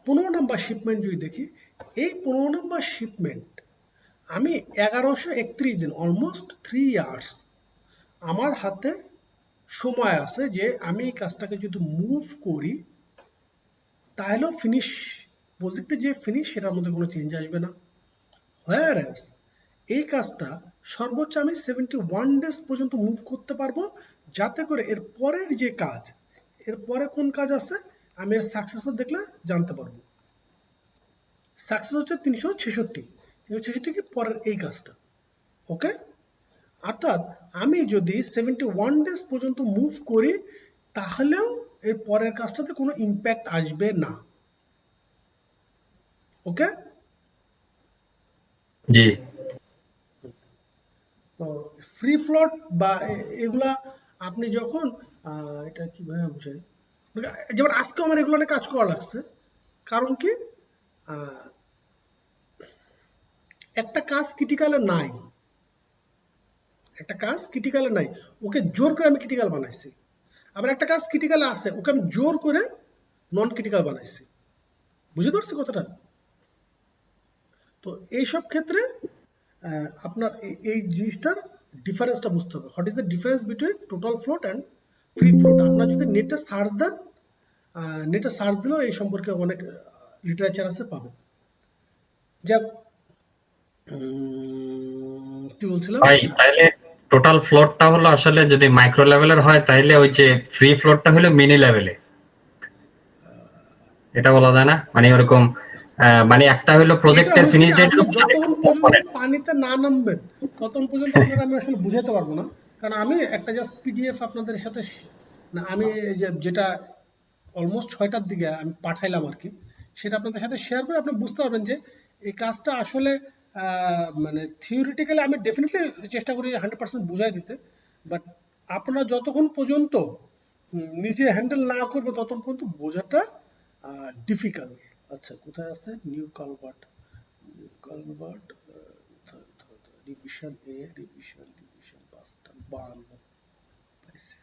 15 নাম্বার শিপমেন্ট যদি দেখি, এই 15 নাম্বার শিপমেন্ট আমি 1131 দিন, অলমোস্ট 3 ইয়ার্স আমার হাতে সময় আছে যে আমি এই কাজটাকে যদি মুভ করি তাহলেও ফিনিশ, প্রজেক্টে যে ফিনিশ সেটার মধ্যে কোনো চেঞ্জ আসবে না। হোয়ারএস এই কাজটা সর্বোচ্চ আমি 71 ডেজ পর্যন্ত মুভ করতে পারবো, যাতে করে এর পরের যে কাজ, এর পরে কোন কাজ আছে আমি এর সাকসেসর দেখলে জানতে পারবো। সাকসেস হচ্ছে 366 কি পরের এই কাজটা। ওকে, অর্থাৎ আমি যদি 71 ডেজ পর্যন্ত মুভ করি তাহলেও এর পরের কাজটাতে কোনো ইম্প্যাক্ট আসবে না। ওকে, জি। তো ফ্রি ফ্লোট বা এগুলা আপনি যখন এটা কিভাবে বুঝাই, যেমন আজকে আমার এগুলো নিয়ে কাজ করা লাগছে। কারণ কি, একটা কাজ ক্রিটিক্যালে নাই, একটা কাজ ক্রিটিক্যালে নাই, ওকে জোর করে আমি ক্রিটিক্যাল বানাইছি। আবার একটা কাজ ক্রিটিক্যালে আছে, ওকে আমি জোর করে নন ক্রিটিক্যাল বানাইছি। বুঝতে পারছি কথাটা? তো এইসব ক্ষেত্রে আপনার এই জিনিসটার ডিফারেন্সটা বুঝতে হবে। What is the difference between total float and free float. আপনার যদি নেটে সার্চ দেন, নেটে সার্চ দিলেও এই সম্পর্কে অনেক লিটারেচার আছে, পাবেন। যাক, কি বলছিলাম? ভাই তাহলে টোটাল ফ্লোটটা হলো আসলে যদি মাইক্রো লেভেলের হয় তাহলে ওই যে ফ্রি ফ্লোটটা হলো মিনি লেভেলে, এটা বলা যায় না? মানে ওরকম মানে একটা হলো এটা প্রজেক্টের হচ্ছে ফিনিশ কি, ডেট আপনি যতক্ষণ পর্যন্ত পানিতে না নামবেন ততক্ষণ পর্যন্ত আপনারা আমি আসলে বুঝাতে পারবো না। কারণ আমি একটা জাস্ট পিডিএফ আপনাদের সাথে না, আমি এই যে যেটা অলমোস্ট 6টার দিকে আমি পাঠাইলাম আর কি, সেটা আপনাদের সাথে শেয়ার করে আপনি বুঝতে পারবেন যে এই কাজটা আসলে মানে থিওরিটিক্যালি আমি ডেফিনেটলি চেষ্টা করি 100% বুঝাই দিতে, বাট আপনারা যতক্ষণ পর্যন্ত নিজে হ্যান্ডেল না করবে ততক্ষণ পর্যন্ত বোঝাটা ডিফিকাল্ট। আচ্ছা, কোথায় আছে new culvert? New culvert revision A, revision 5টা 52 পাইছি।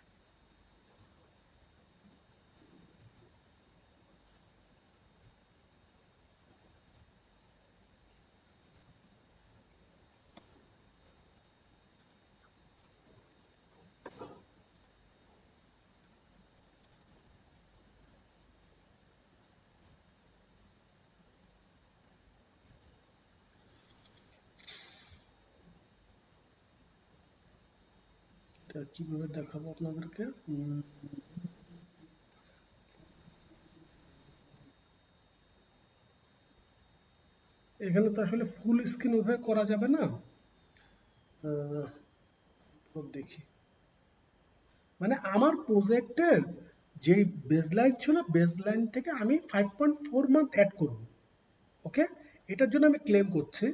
এটা কিভাবে দেখাবো আপনাদেরকে? এখানে তো আসলে ফুল স্ক্রিন ওইভাবে করা যাবে না। তো দেখি, মানে আমার প্রজেক্টের যে বেসলাইন ছিল, বেসলাইন থেকে আমি 5.4 মান্থ অ্যাড করব। ওকে, এটার জন্য আমি ক্লেম করছি।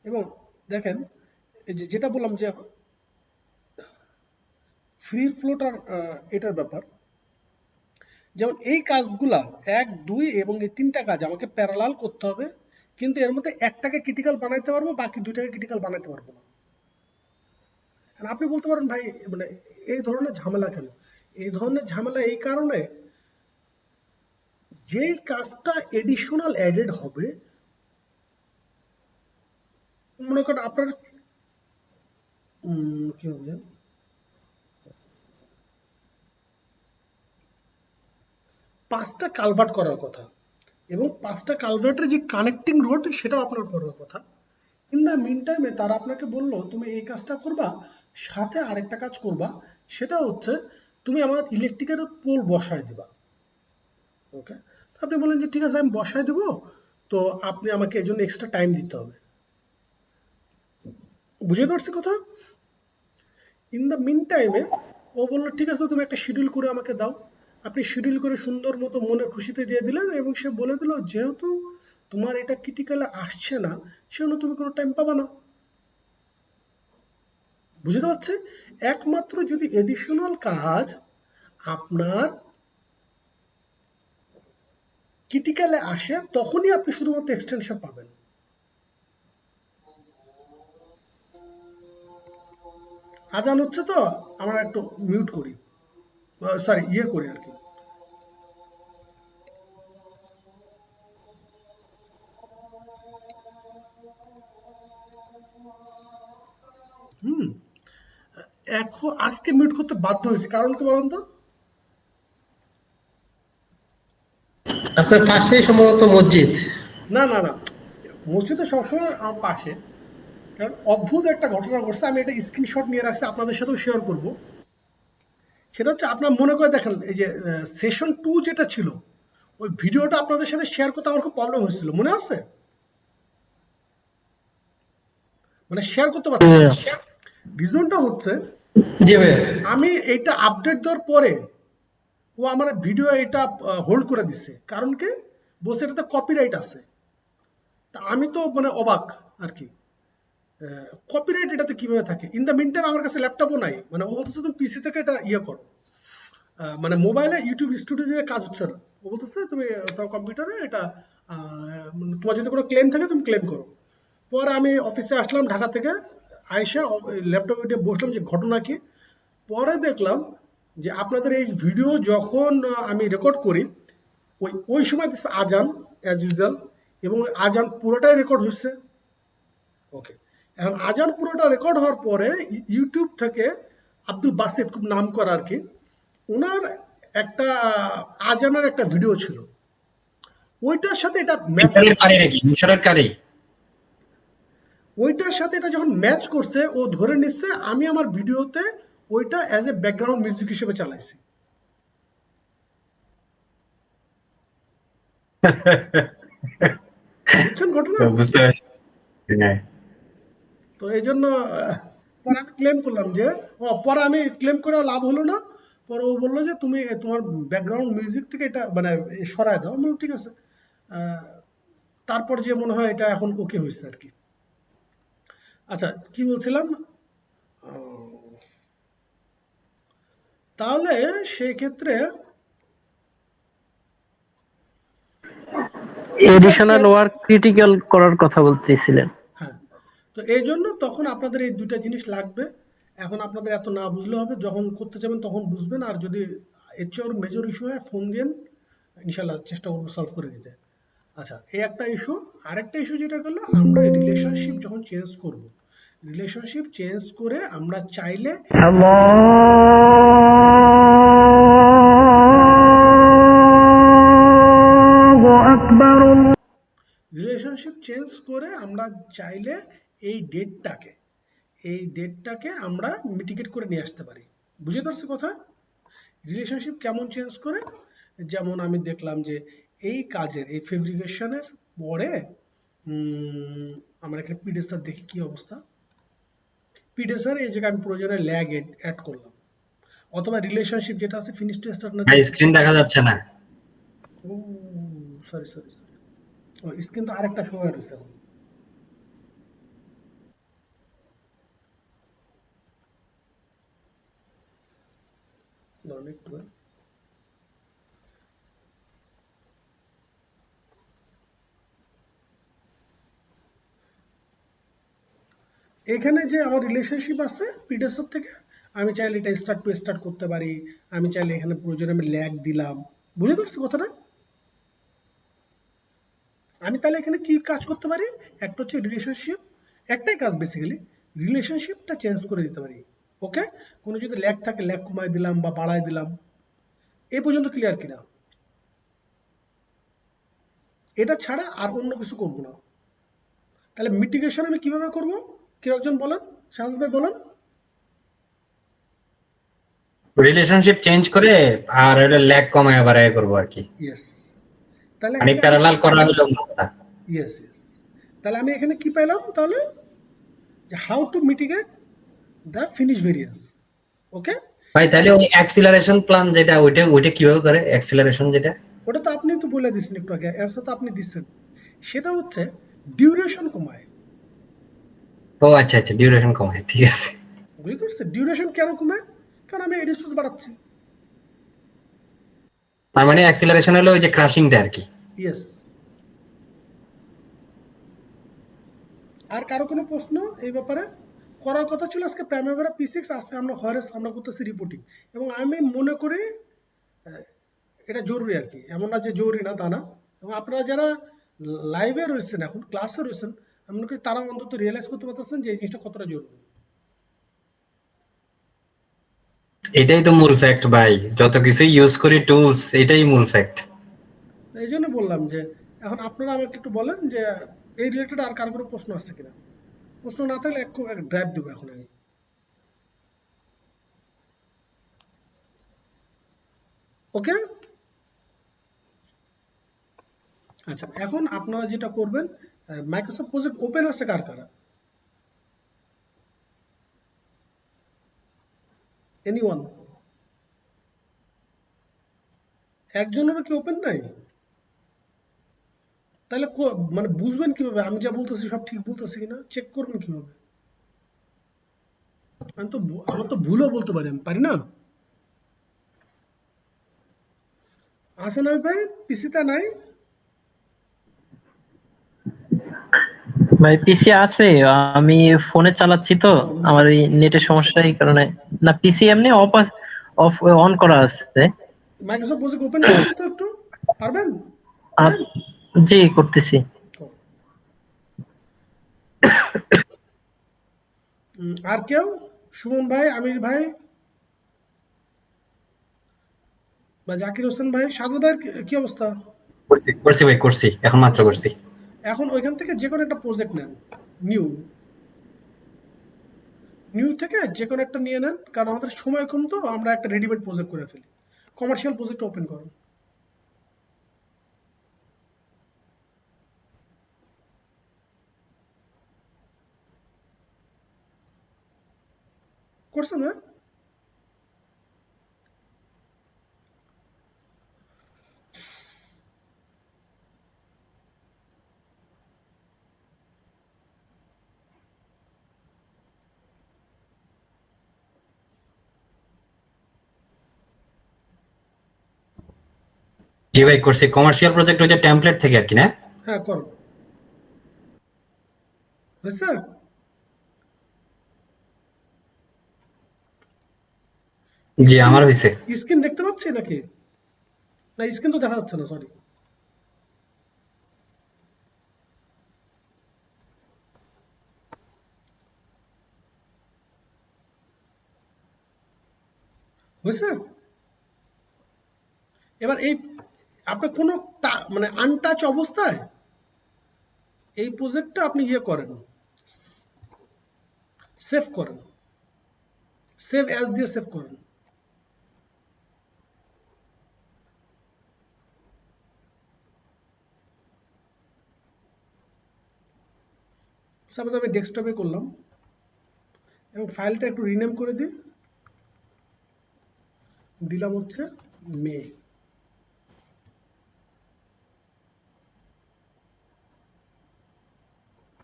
এবং দেখেন, এই যে যেটা বললাম যে ফ্রি ফ্লোট আর এটার ব্যাপার, যেমন এই কাজগুলা 1, 2 এবং এই 3টা কাজ আমাকে প্যারালাল করতে হবে, কিন্তু এর মধ্যে একটাকে ক্রিটিক্যাল বানাইতে পারবো, বাকি 2টাকে ক্রিটিক্যাল বানাইতে পারবো না। আর আপনি বলতে পারেন ভাই মানে এই ধরনের ঝামেলা কেন? এই ধরনের ঝামেলা এই কারণে, যেই কাজটা এডিশনাল অ্যাডেড হবে, মনে করেন আপনার কি হবে, 5টা কালভার্ট করার কথা, এবং 5টা কালভার্টের যে কানেক্টিং রোড সেটাও আপনার করার কথা। ইন দ্য মিন টাইমে তারা আপনাকে বললো তুমি এই কাজটা করবা, সাথে আরেকটা কাজ করবা, সেটা হচ্ছে তুমি আমার ইলেকট্রিকের পোল বসায় দিবা। ওকে, আপনি বলেন যে ঠিক আছে আমি বসায় দেবো, তো আপনি আমাকে এই জন্য এক্সট্রা টাইম দিতে হবে। বুঝতে পারছি কথা? ইন দ্য মিন টাইমে ও বললো ঠিক আছে তুমি একটা শিডিউল করে আমাকে দাও। আপনি শিডিউল করে সুন্দর মতো মনের খুশিতে দিয়ে দিলেন, এবং সে বলে দিল যেহেতু তোমার এটা ক্রিটিক্যালে আসছে না, সেজন্য তুমি কোনো টাইম পাবা না। বুঝতে পারছে? একমাত্র যদি এডিশনাল কাজ আপনার ক্রিটিক্যালে আসে তখনই আপনি শুধুমাত্র এক্সটেনশন পাবেন। আজান হচ্ছে তো আমরা একটু মিউট করি, সরি করি আর কি। এখন আজকে মিউট করতে বাধ্য হয়েছে, কারণ কি বলেন তো? আপনার পাশেই সম্ভবত মসজিদ। না না না, মসজিদে সবসময় আমার পাশে, কারণ অদ্ভুত একটা ঘটনা ঘটছে, আমি এটা স্ক্রিনশট নিয়ে রাখছি, আপনাদের সাথেও শেয়ার করব। সেটা হচ্ছে আপনার মনে করে দেখেন, এই যে সেশন 2 যেটা ছিল, ওই ভিডিওটা আপনাদের সাথে শেয়ার করতে আমার খুব প্রবলেম হয়েছিল, মনে আছে? মানে শেয়ার করতে পারছি না। রিজনটা হচ্ছে জি ভাইয়া। আমি এটা আপডেট দেওয়ার পরে ও আমার ভিডিও এটা হোল্ড করে দিছে, কারণ কি বলছে এটাতে কপিরাইট আছে। তা আমি তো মানে অবাক আর কি, কপিরাইট এটাতে কিভাবে থাকে? ইন দ্য মিন টাইম আমার কাছে ল্যাপটপও নাই, মানে ও বলতেছে তুমি পিসি থেকে এটা করো, মানে মোবাইলে ইউটিউব স্টুডিও দিয়ে কাজ হচ্ছে না। ও বলতেছে তুমি তোমার কম্পিউটারে এটা তোমার যদি কোনো ক্লেম থাকে তুমি ক্লেম করো। পরে আমি অফিসে আসলাম ঢাকা থেকে, আইসা ল্যাপটপে দিয়ে বসলাম যে ঘটনা কি। পরে দেখলাম যে আপনাদের এই ভিডিও যখন আমি রেকর্ড করি, ওই সময় দিচ্ছে আজান অ্যাজ ইউজুয়াল, এবং আজান পুরোটাই রেকর্ড হচ্ছে। ওকে, এখন আজান পুরোটা রেকর্ড হওয়ার পরে ইউটিউব থেকে আব্দুল বাসিত, খুব নাম করা আর কি, ওনার একটা আজানের একটা ভিডিও ছিল, ওইটার সাথে এটা ম্যাচ মিশরের কারি ওইটার সাথে এটা যখন ম্যাচ করছে, ও ধরে নিচ্ছে আমি আমার ভিডিওতে ওইটা অ্যাজ এ ব্যাকগ্রাউন্ড মিউজিক হিসেবে চালাইছি। বুঝছেন ঘটনা? বুঝতে পারছি। হ্যাঁ। তো এই জন্য পরে আমি ক্লেম করলাম যে, পরে আমি ক্লেম করে লাভ হলো না। পরে ও বললো যে তুমি তোমার ব্যাকগ্রাউন্ড মিউজিক থেকে এটা মানে সরায় দাও। আমি বললাম ঠিক আছে। তারপর যে মনে হয় এটা এখন ওকে হয়েছে আর কি। আচ্ছা, কি বলছিলাম? তাহলে সেক্ষেত্রে এডিশনাল ওয়ার্ক ক্রিটিক্যাল করার কথা বলতেছিলেন। হ্যাঁ, তো এই জন্য তখন আপনাদের এই দুইটা জিনিস লাগবে। এখন আপনাদের এত না বুঝলে হবে, যখন করতে যাবেন তখন বুঝবেন। আর যদি এর চেয়ে মেজর ইস্যু হয় ফোন দিন, ইনশাল্লাহ চেষ্টা করবো সলভ করে দিতে। আচ্ছা, এই একটা ইস্যু। আরেকটা ইস্যু যেটা করলো, আমরা রিলেশনশিপ যখন চেঞ্জ করব, রিলেশনশিপ চেঞ্জ করে আমরা চাইলে রিলেশনশিপ চেঞ্জ করে আমরা চাইলে এই ডেটটাকে আমরা মিটিগেট করে নিয়ে আসতে পারি। বুঝতে পারছি কথা? রিলেশনশিপ কেমন চেঞ্জ করে? যেমন আমি দেখলাম যে এই কাজের, এই ফেব্রিকেশনের পরে আমরা এখানে পিডেসার দেখি কি অবস্থা। পিডেসার এই জায়গায় আমি প্রয়োজনে ল্যাগ অ্যাড করলাম, অথবা রিলেশনশিপ যেটা আছে ফিনিশ টু স্টার্ট না, স্ক্রিন দেখা যাচ্ছে না। ও সরি, ও স্ক্রিন তো আরেকটা সময় রয়েছে। এখানে যে আমার রিলেশনশিপ আছে পিডেসার থেকে, আমি চাইলে এটা স্টার্ট করতে পারি। আমি চাইলে এখানে প্রয়োজনে আমি ল্যাগ দিলাম। বুঝতে পারছি কথাটা? আমি তাহলে এখানে কি কাজ করতে পারি? একটা হচ্ছে রিলেশনশিপ, একটাই কাজ বেসিক্যালি, রিলেশনশিপটা চেঞ্জ করে দিতে পারি। ওকে, কোনো যদি ল্যাগ থাকে ল্যাগ কমাই দিলাম বা বাড়াই দিলাম। এই পর্যন্ত ক্লিয়ার কিনা? এটা ছাড়া আর অন্য কিছু করব না। তাহলে মিটিগেশন আমি কিভাবে করব? কেউ একজন বলেন, শাহাদ ভাই বলেন। রিলেশনশিপ চেঞ্জ করে আর এটা ল্যাগ কমায় বাড়ায় করব আর কি। ইয়েস, তাহলে মানে প্যারালাল করা হলো না। ইয়েস, তাহলে আমি এখানে কি পেলাম? তাহলে যে how to mitigate the finish variance. Okay ভাই, তাহলে ওই অ্যাক্সিলারেশন প্ল্যান যেটা, ওইটা কিভাবে করে? অ্যাক্সিলারেশন যেটা, ওটা তো আপনি তো বলে দিচ্ছেন একটু আগে, অ্যান্সার তো আপনি দিচ্ছেন। সেটা হচ্ছে ডিউরেশন কমায়। ও আচ্ছা, ডিউরেশন কমায়, ঠিক আছে। বুঝতে পারছেন ডিউরেশন কেন কমায়? কারণ আমি রিসোর্স বাড়াচ্ছি। তার মানে অ্যাক্সিলারেশন হলো ওই যে ক্রাশিংটা আর কি। ইয়েস। আর কারো কোনো প্রশ্ন এই ব্যাপারে? করার কথা ছিল আজকে প্রাইমারি P6, আজকে আমরা হরেস আমরা করতেছি রিপোর্টিং। এবং আমি মনে করি এটা জরুরি আর কি, এমন না যে জরুরি না তা না। এবং আপনারা যারা লাইভে রয়েছেন, এখন ক্লাসে রয়েছেন, আমি মনে করি তারা অন্তত রিয়েলাইজ করতে পারতেছেন যে এই জিনিসটা কতটা জরুরি। এটাই তো মূল ফ্যাক্ট ভাই, যত কিছু ইউজ করি টুলস, এটাই মূল ফ্যাক্ট। এই জন্য বললাম যে এখন আপনারা আমাকে একটু বলেন যে এই রিলেটেড আর কারো কোনো প্রশ্ন আছে কিনা। প্রশ্ন না থাকলে এক ড্রাইভ দেবো এখন আমি। ওকে, আচ্ছা, এখন আপনারা যেটা করবেন, মাইক্রোসফট প্রজেক্ট ওপেন আছে কার কারা? এনিওয়ান? একজনেরও কি ওপেন নাই? তাহলে মানে বুঝবেন কিভাবে আমি যা বলতেছি সব ঠিক বলতেছি কিনা? চেক করবেন কিভাবে? আমার তো ভুলও বলতে পারি, আমি পারি না। আছে না ভাই? পিসিতে নাই ভাই? পিসি আছে, আমি ফোনে চালাচ্ছি তো, আমার এই নেটের সমস্যা, এই কারণে। না, পিসি এমনি অফ অন করা আছে। মাইক্রোসফট প্রজেক্ট ওপেন করতে তো একটু পারবেন? জি, করতেছি। আর কেউ? সুমন ভাই, আমির ভাই বা জাকির হোসেন ভাই, সাজু ভাইয়ের কি অবস্থা? করছি ভাই, করছি, এখন মাত্র করছি। এখন ওইখান থেকে যে কোনো একটা প্রজেক্ট নেন, নিউ নিউ থেকে যে কোনো একটা নিয়ে নেন, কারণ আমাদের সময় কম, তো আমরা একটা রেডিমেড প্রজেক্ট করে ফেলি। কমার্শিয়াল প্রজেক্ট ওপেন করুন। করছেন না? জি ভাই করছি, কমার্শিয়াল প্রজেক্ট ওই যে টেমপ্লেট থেকে আর কি, না? হ্যাঁ করুন। হয়েছে? জি আমার হয়েছে। স্ক্রিন দেখতে পাচ্ছি নাকি? না, স্ক্রিন তো দেখা যাচ্ছে না, সরি। হয়েছে? এবার এই আপনার কোনো মানে আনটাচ অবস্থায় এই প্রজেক্টটা আপনি ইয়ে করেন, সেভ করেন, সেভ অ্যাজ দিয়ে সেভ করেন। সাপোজ আমি ডেস্কটপে করলাম এবং ফাইলটা একটু রিনেম করে দিলাম হচ্ছে মে।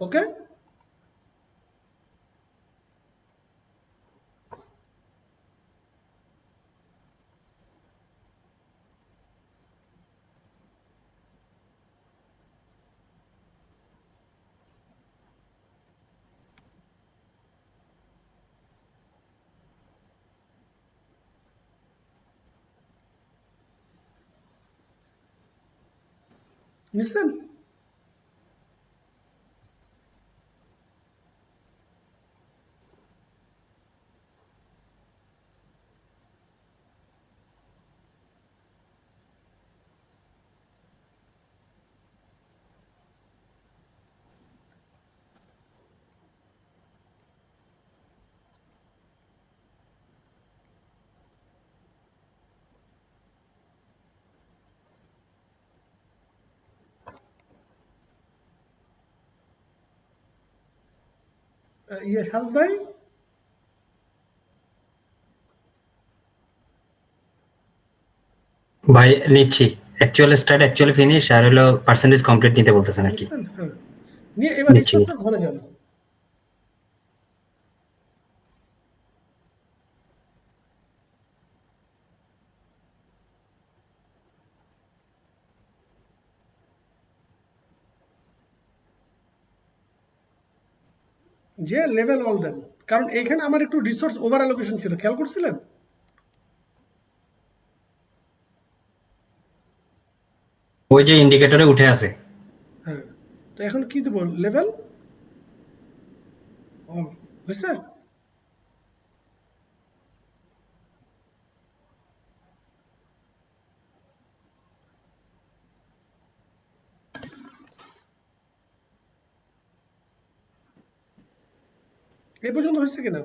ওকে, নিচ্ছেন? ইয়ে সাজ ভাই, ভাই নিচ্ছি, অ্যাকচুয়াল স্টার্ট অ্যাকচুয়াল ফিনিশ আর হলো পার্সেন্টেজ কমপ্লিট নিতে বলতেছেন আর কি। নিচ্ছেন? হ্যাঁ, নিয়ে এবার নিচ্ছি। স্টার্টার ঘরে যান। যে লেভেল অল দেন, কারণ এখানে আমার একটু রিসোর্স ওভার অ্যালোকেশন ছিল, খেয়াল করছিলেন? ওই যে ইন্ডিকেটরে উঠে আছে। হ্যাঁ, তো এখন কি দেবো? Level all. হয়েছে? এ পর্যন্ত হয়েছে কিনা?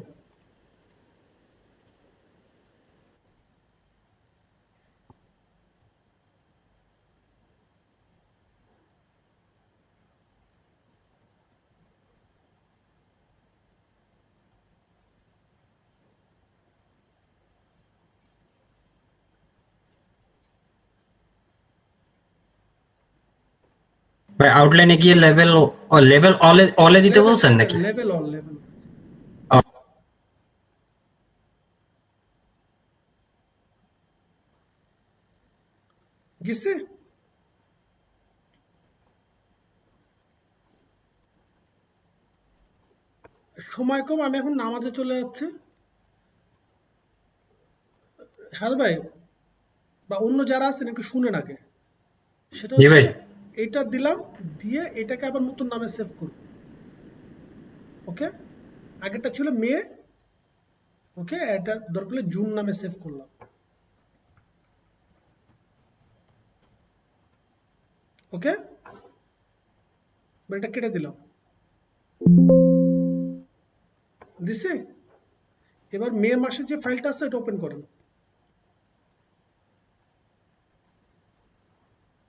ভাই আউটলাইনে গিয়ে লেভেল লেভেল অলে দিতে বলছেন নাকি? লেভেল অল, লেভেল গেছে? সময় কম, আমি এখন নামাজে চলে যাচ্ছি। সাধু ভাই বা অন্য যারা আছেন একটু শুনেন আগে। সেটা জি হচ্ছে ভাই। এইটা দিলাম, দিয়ে এটাকে আবার নতুন নামে সেভ করব। ওকে, আগেরটা ছিল মে, ওকে, এটা দরকার হলে জুন নামে সেভ করলাম, ওকে, এটা কেটে দিলাম, দিছে। এবার মে মাসের যে ফাইলটা আছে এটা ওপেন করেন,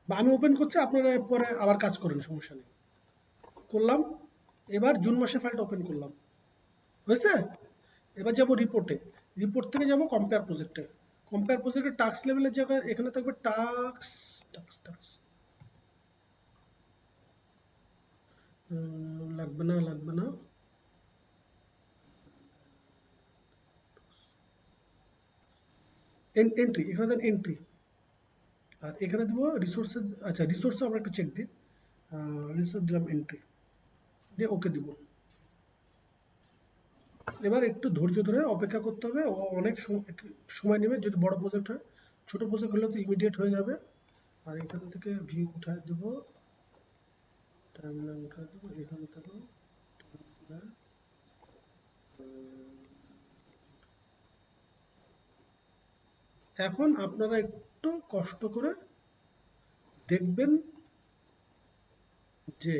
বা আমি ওপেন করছি, আপনারা পরে আবার কাজ করেন, সমস্যা নেই। করলাম। এবার জুন মাসের ফাইলটা ওপেন করলাম, হয়েছে। এবার যাব রিপোর্টে, রিপোর্ট থেকে যাব কম্পেয়ার প্রজেক্টে, কম্পেয়ার প্রজেক্টের টাস্ক লেভেলের জায়গায় এখানে থাকবে টাস্ক, লাগবে না, লাগবে না, এন্ট্রি, এখানে দেন এন্ট্রি, আর এখানে দিব রিসোর্সের, আচ্ছা রিসোর্সে আমরা একটু চেক দিই, রিসোর্স দিলাম এন্ট্রি দিয়ে ওকে দিব। এবার একটু ধৈর্য ধরে অপেক্ষা করতে হবে, অনেক সময় নেবে, যদি বড় প্রজেক্ট হয়, ছোট প্রজেক্ট হলে তো ইমিডিয়েট হয়ে যাবে। আর এখান থেকে ভিউ উঠায় দেব, টাইমলাইন উঠায় দেব, এখান থেকে এখন আপনারা একটু কষ্ট করে দেখবেন যে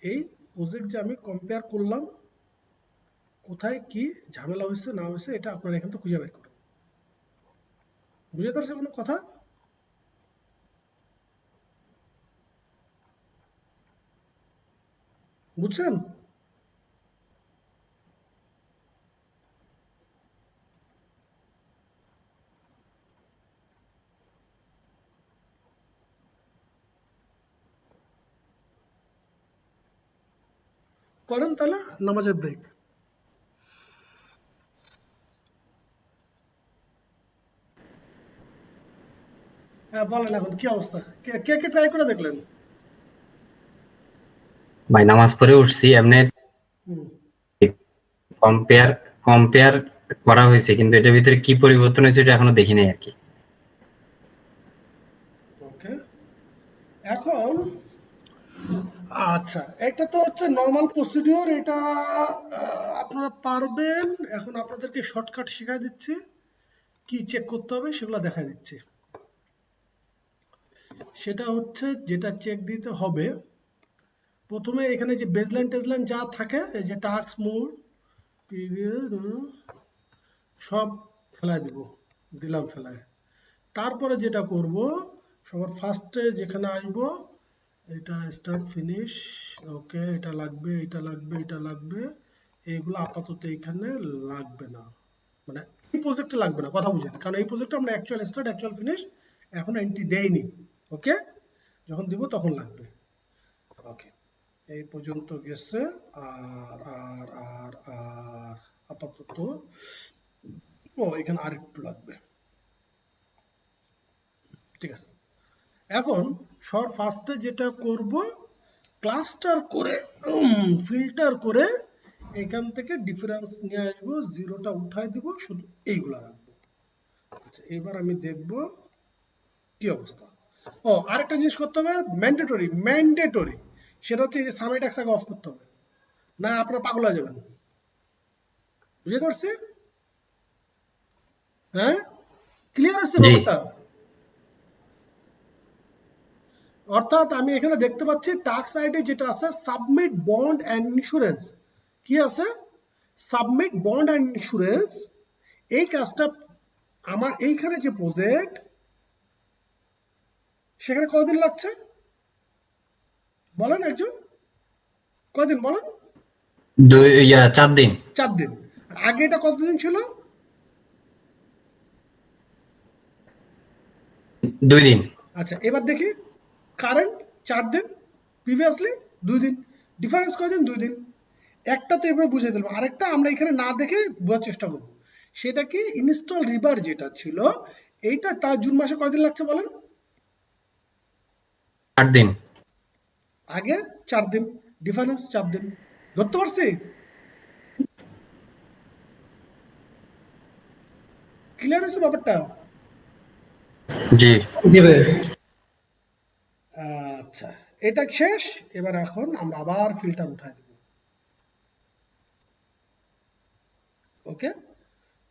এই প্রজেক্ট যে আমি কম্পেয়ার করলাম, কোথায় কি ঝামেলা হয়েছে না হয়েছে, এটা আপনারা এখান থেকে খুঁজে বের করুন। বুঝতে পারছেন কোনো কথা? বুঝছেন? করেন তাহলে নামাজের ব্রেক। হ্যাঁ বলেন, এখন কি অবস্থা, কে কে ট্রাই করে দেখলেন? ভাই নামাজ পড়ে উঠছি, এমনি হুম, কম্পেয়ার কম্পেয়ার করা হয়েছে, কিন্তু এটার ভিতরে কি পরিবর্তন হয়েছে এটা এখনো দেখি নাই আর কি। ওকে, এখন আচ্ছা, এটা তো হচ্ছে নর্মাল প্রসিডিওর, এটা আপনারা পারবেন। এখন আপনাদেরকে শর্টকাট শেখাই দিচ্ছি, কি চেক করতে হবে সেগুলো দেখা দিচ্ছি। সেটা হচ্ছে, যেটা চেক দিতে হবে, প্রথমে এখানে যে বেসলাইন টেসলাইন যা থাকে, এই যে টাস্ক মূল সব ফেলায় দিব, দিলাম ফেলায়। তারপরে যেটা করব, সবার ফার্স্টে যেখানে আসবো, এটা স্টার্ট ফিনিশ, ওকে, এটা লাগবে, এটা লাগবে, এটা লাগবে, এইগুলো আপাতত এখানে লাগবে না, মানে এই প্রজেক্টে লাগবে না, কথা বুঝেন, কারণ এই প্রজেক্টে আমরা অ্যাকচুয়াল স্টার্ট অ্যাকচুয়াল ফিনিশ এখন এন্ট্রি দেইনি, ওকে, যখন দিব তখন লাগবে। ওকে, এই পর্যন্ত গেছে। আর আর আর আর আপাতত এখানে আর একটু লাগবে, ঠিক আছে। এখন সর ফার্স্টে যেটা করব, ক্লাস্টার করে ফিল্টার করে এখান থেকে ডিফারেন্স নিয়ে আসবো, জিরোটা উঠায় দিব, শুধু এইগুলা রাখবো। আচ্ছা, এবার আমি দেখব কি অবস্থা। আরেকটা জিনিস করতে হবে, ম্যান্ডেটরি, সেটা হচ্ছে এই যে সামেট একসাথে অফ করতে হবে, না আপনারা পাগল হয়ে যাবেন। বুঝতে পারছি? হ্যাঁ, ক্লিয়ার আছে ব্যাপারটা? অর্থাৎ আমি এখানে দেখতে পাচ্ছি টাস্ক আইডি যেটা আছে, সাবমিট বন্ড এন্ড ইন্স্যুরেন্স, কি আছে, সাবমিট বন্ড এন্ড ইন্স্যুরেন্স। এই কাজটা আমার এইখানে যে প্রজেক্ট, সেখানে কতদিন লাগছে বলেন একজন, কয়দিন বলেন? 4 দিন। 4 দিন। আগে এটা কতদিন ছিল? 2 দিন। আচ্ছা, এবার দেখি কারেন্ট 4 দিন, প্রিভিয়াসলি 2 দিন, ডিফারেন্স কয়দিন? 2 দিন। একটা তো এভাবে বুঝে দিলাম, আরেকটা আমরা এখানে না দেখে বোঝার চেষ্টা করব। সেটা কি, ইনস্টল রিভার যেটা ছিল, এইটা তার জুন মাসে কয়দিন লাগছে বলেন? 8 দিন। আগে 4 দিন, ডিফারেন্স 4 দিন। ধরতে পারছি? ক্লিয়ার হয়েছে ব্যাপারটা? জি জি ভাই। আচ্ছা, এটা শেষ। এবার এখন আমরা আবার ফিল্টার উঠাই দেব। ওকে,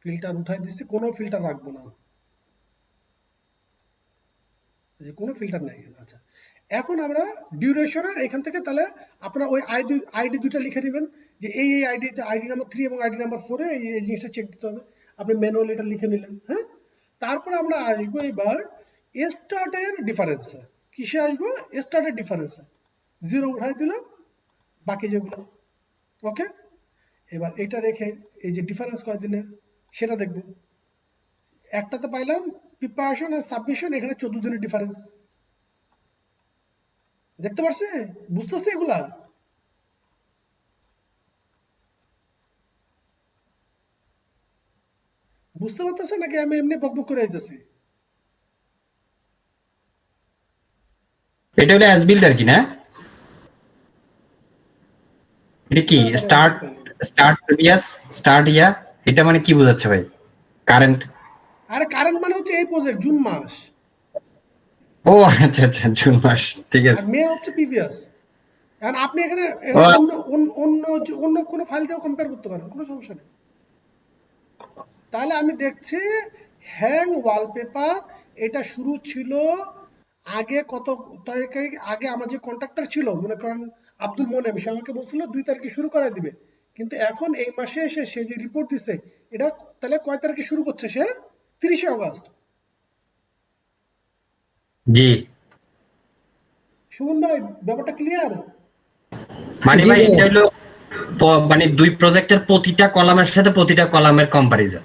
ফিল্টার উঠাই দিচ্ছি, কোনো ফিল্টার রাখবো না, যে কোনো ফিল্টার নাই এখানে। আচ্ছা, এখন আমরা ডিউরেশনের এখান থেকে তাহলে আপনারা ওই আইডি দুটো লিখে নেবেন, যে এই আইডিতে আইডি নাম্বার 3 এবং আইডি নাম্বার 4 এ এই জিনিসটা চেক দিতে হবে। আপনি ম্যানুয়ালি এটা লিখে নিলেন। হ্যাঁ, তারপরে আমরা আসবো এবার স্টার্টের ডিফারেন্সে। কিসে আসবো? স্টার্টের ডিফারেন্সে 0 উঠাই দিলাম, বাকি যেগুলো। ওকে, এবার এটা রেখে এই যে ডিফারেন্স কয়দিনের সেটা দেখবো। একটাতে পাইলাম প্রিপারেশন আর সাবমিশন, এখানে 14 দিনের ডিফারেন্স। দেখতে পারছে? বুঝতেছে এগুলা? বুঝতে পারতেছে নাকি আমি এমনি বকবক করে আইতেছি? এটা হলো অ্যাজ বিল্ড আর কি, না? এটা কি স্টার্ট প্রিভিয়াস স্টার্ট ইয়ার, এটা মানে কি বোঝাচ্ছে ভাই? কারেন্ট? আরে কারেন্ট মানে হচ্ছে এই প্রজেক্ট জুন মাস, ও আচ্ছা আচ্ছা, জুন মাস, ঠিক আর আছে। মে হচ্ছে প্রিভিয়াস। এখন আপনি এখানে ও অন্য আচ্ছা। অন্য অন্য কোনো ফাইল দিয়েও কম্পেয়ার করতে পারেন, কোনো সমস্যা নেই। তাহলে আমি দেখছি হ্যাং ওয়ালপেপার, এটা শুরু ছিল আগে কত তারিখে? আগে আমার যে কন্ট্রাক্টর ছিল, মনে করেন আব্দুল মোনেম, সে আমাকে বলছিল 2 তারিখে শুরু করাই দিবে, কিন্তু এখন এই মাসে এসে সে যে রিপোর্ট দিছে, এটা তাহলে কয় তারিখে শুরু করছে সে? 30শে অগস্ট। জি, সুমন ভাই, ব্যাপারটা ক্লিয়ার? মানে জি ভাই ভাইয়া। এটা হলো মানে দুই প্রজেক্টের প্রতিটা কলামের সাথে প্রতিটা কলামের কম্পারিজন,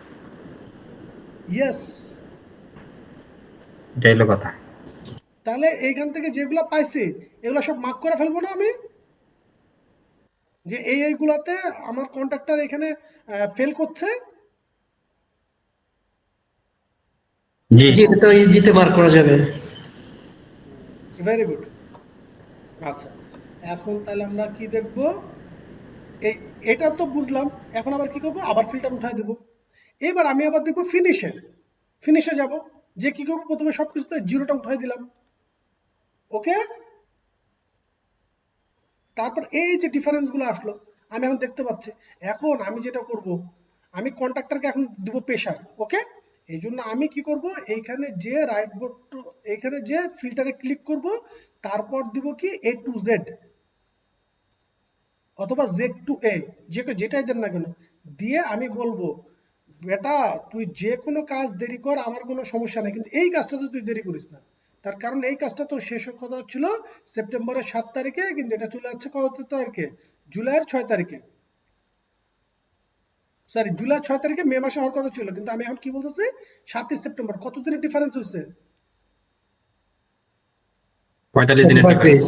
ইয়েস। এটাই হলো কথা। তাহলে এইখান থেকে যেগুলো পাইছি এগুলো সব মার্ক করে ফেলবো না আমি, যে এইগুলাতে আমার কন্ট্রাক্টর এখানে ফেল করছে। জি জি, এটা তো ইজিতে বার করা যাবে। Very good. আচ্ছা, এখন তাহলে আমরা কি দেখব? এই এটা তো বুঝলাম, এখন আবার কি করব? আবার ফিল্টার উঠাই দেব। এবার আমি আবার দেখব ফিনিশে যাব, যে কি করব? প্রথমে সবকিছুতে 0টা উঠাই দিলাম। ওকে, তারপর এই যে ডিফারেন্স গুলো আসলো আমি এখন দেখতে পাচ্ছি। এখন আমি যেটা করব, আমি কন্ট্রাক্টরকে এখন দিব প্রেশার। ওকে, এই জন্য আমি কি করব? এইখানে যে রাইট বোর্ড, এখানে যে ফিল্টারে ক্লিক করব, তারপর দিব কি এ টু জেড অথবা জেড টু এ, যেটাই দেন না কেন, দিয়ে আমি বলবো বেটা তুই যে কোনো কাজ দেরি কর, আমার কোনো সমস্যা নেই, কিন্তু এই কাজটা তো তুই দেরি করিস না। তার কারণ এই কাজটা তোর শেষ কথা ছিল সেপ্টেম্বরের 7 তারিখে, কিন্তু এটা চলে যাচ্ছে কত তারিখে? জুলাইয়ের 6 তারিখে। সরি, জুলাই 6 তারিখে মে মাসে হওয়ার কথা ছিল, কিন্তু আমি এখন কি বলতেছি 7 সেপ্টেম্বর। কত দিনের ডিফারেন্স হচ্ছে? 45 দিনের 45 ডিফারেন্স। days।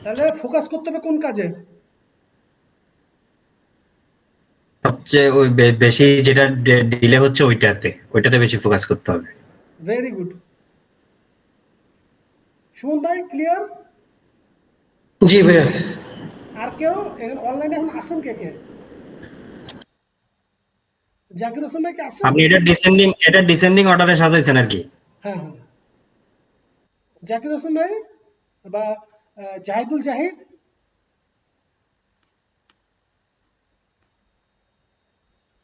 তাহলে ফোকাস করতে হবে কোন কাজে? সবচেয়ে ওই বেশি যেটা ডিলে হচ্ছে ওইটাতে বেশি ফোকাস করতে হবে। Very good. সুমন ভাই ক্লিয়ার? জি ভাইয়া। আর কেউ অনলাইনে এখন আসুন কে কে? জাকির হোসেন ভাই কি আসেন? আপনি এটা ডিসেন্ডিং অর্ডারে সাজাইছেন আর কি? হ্যাঁ হ্যাঁ, জাকির হোসেন ভাই বা জাহিদুল জাহিদ।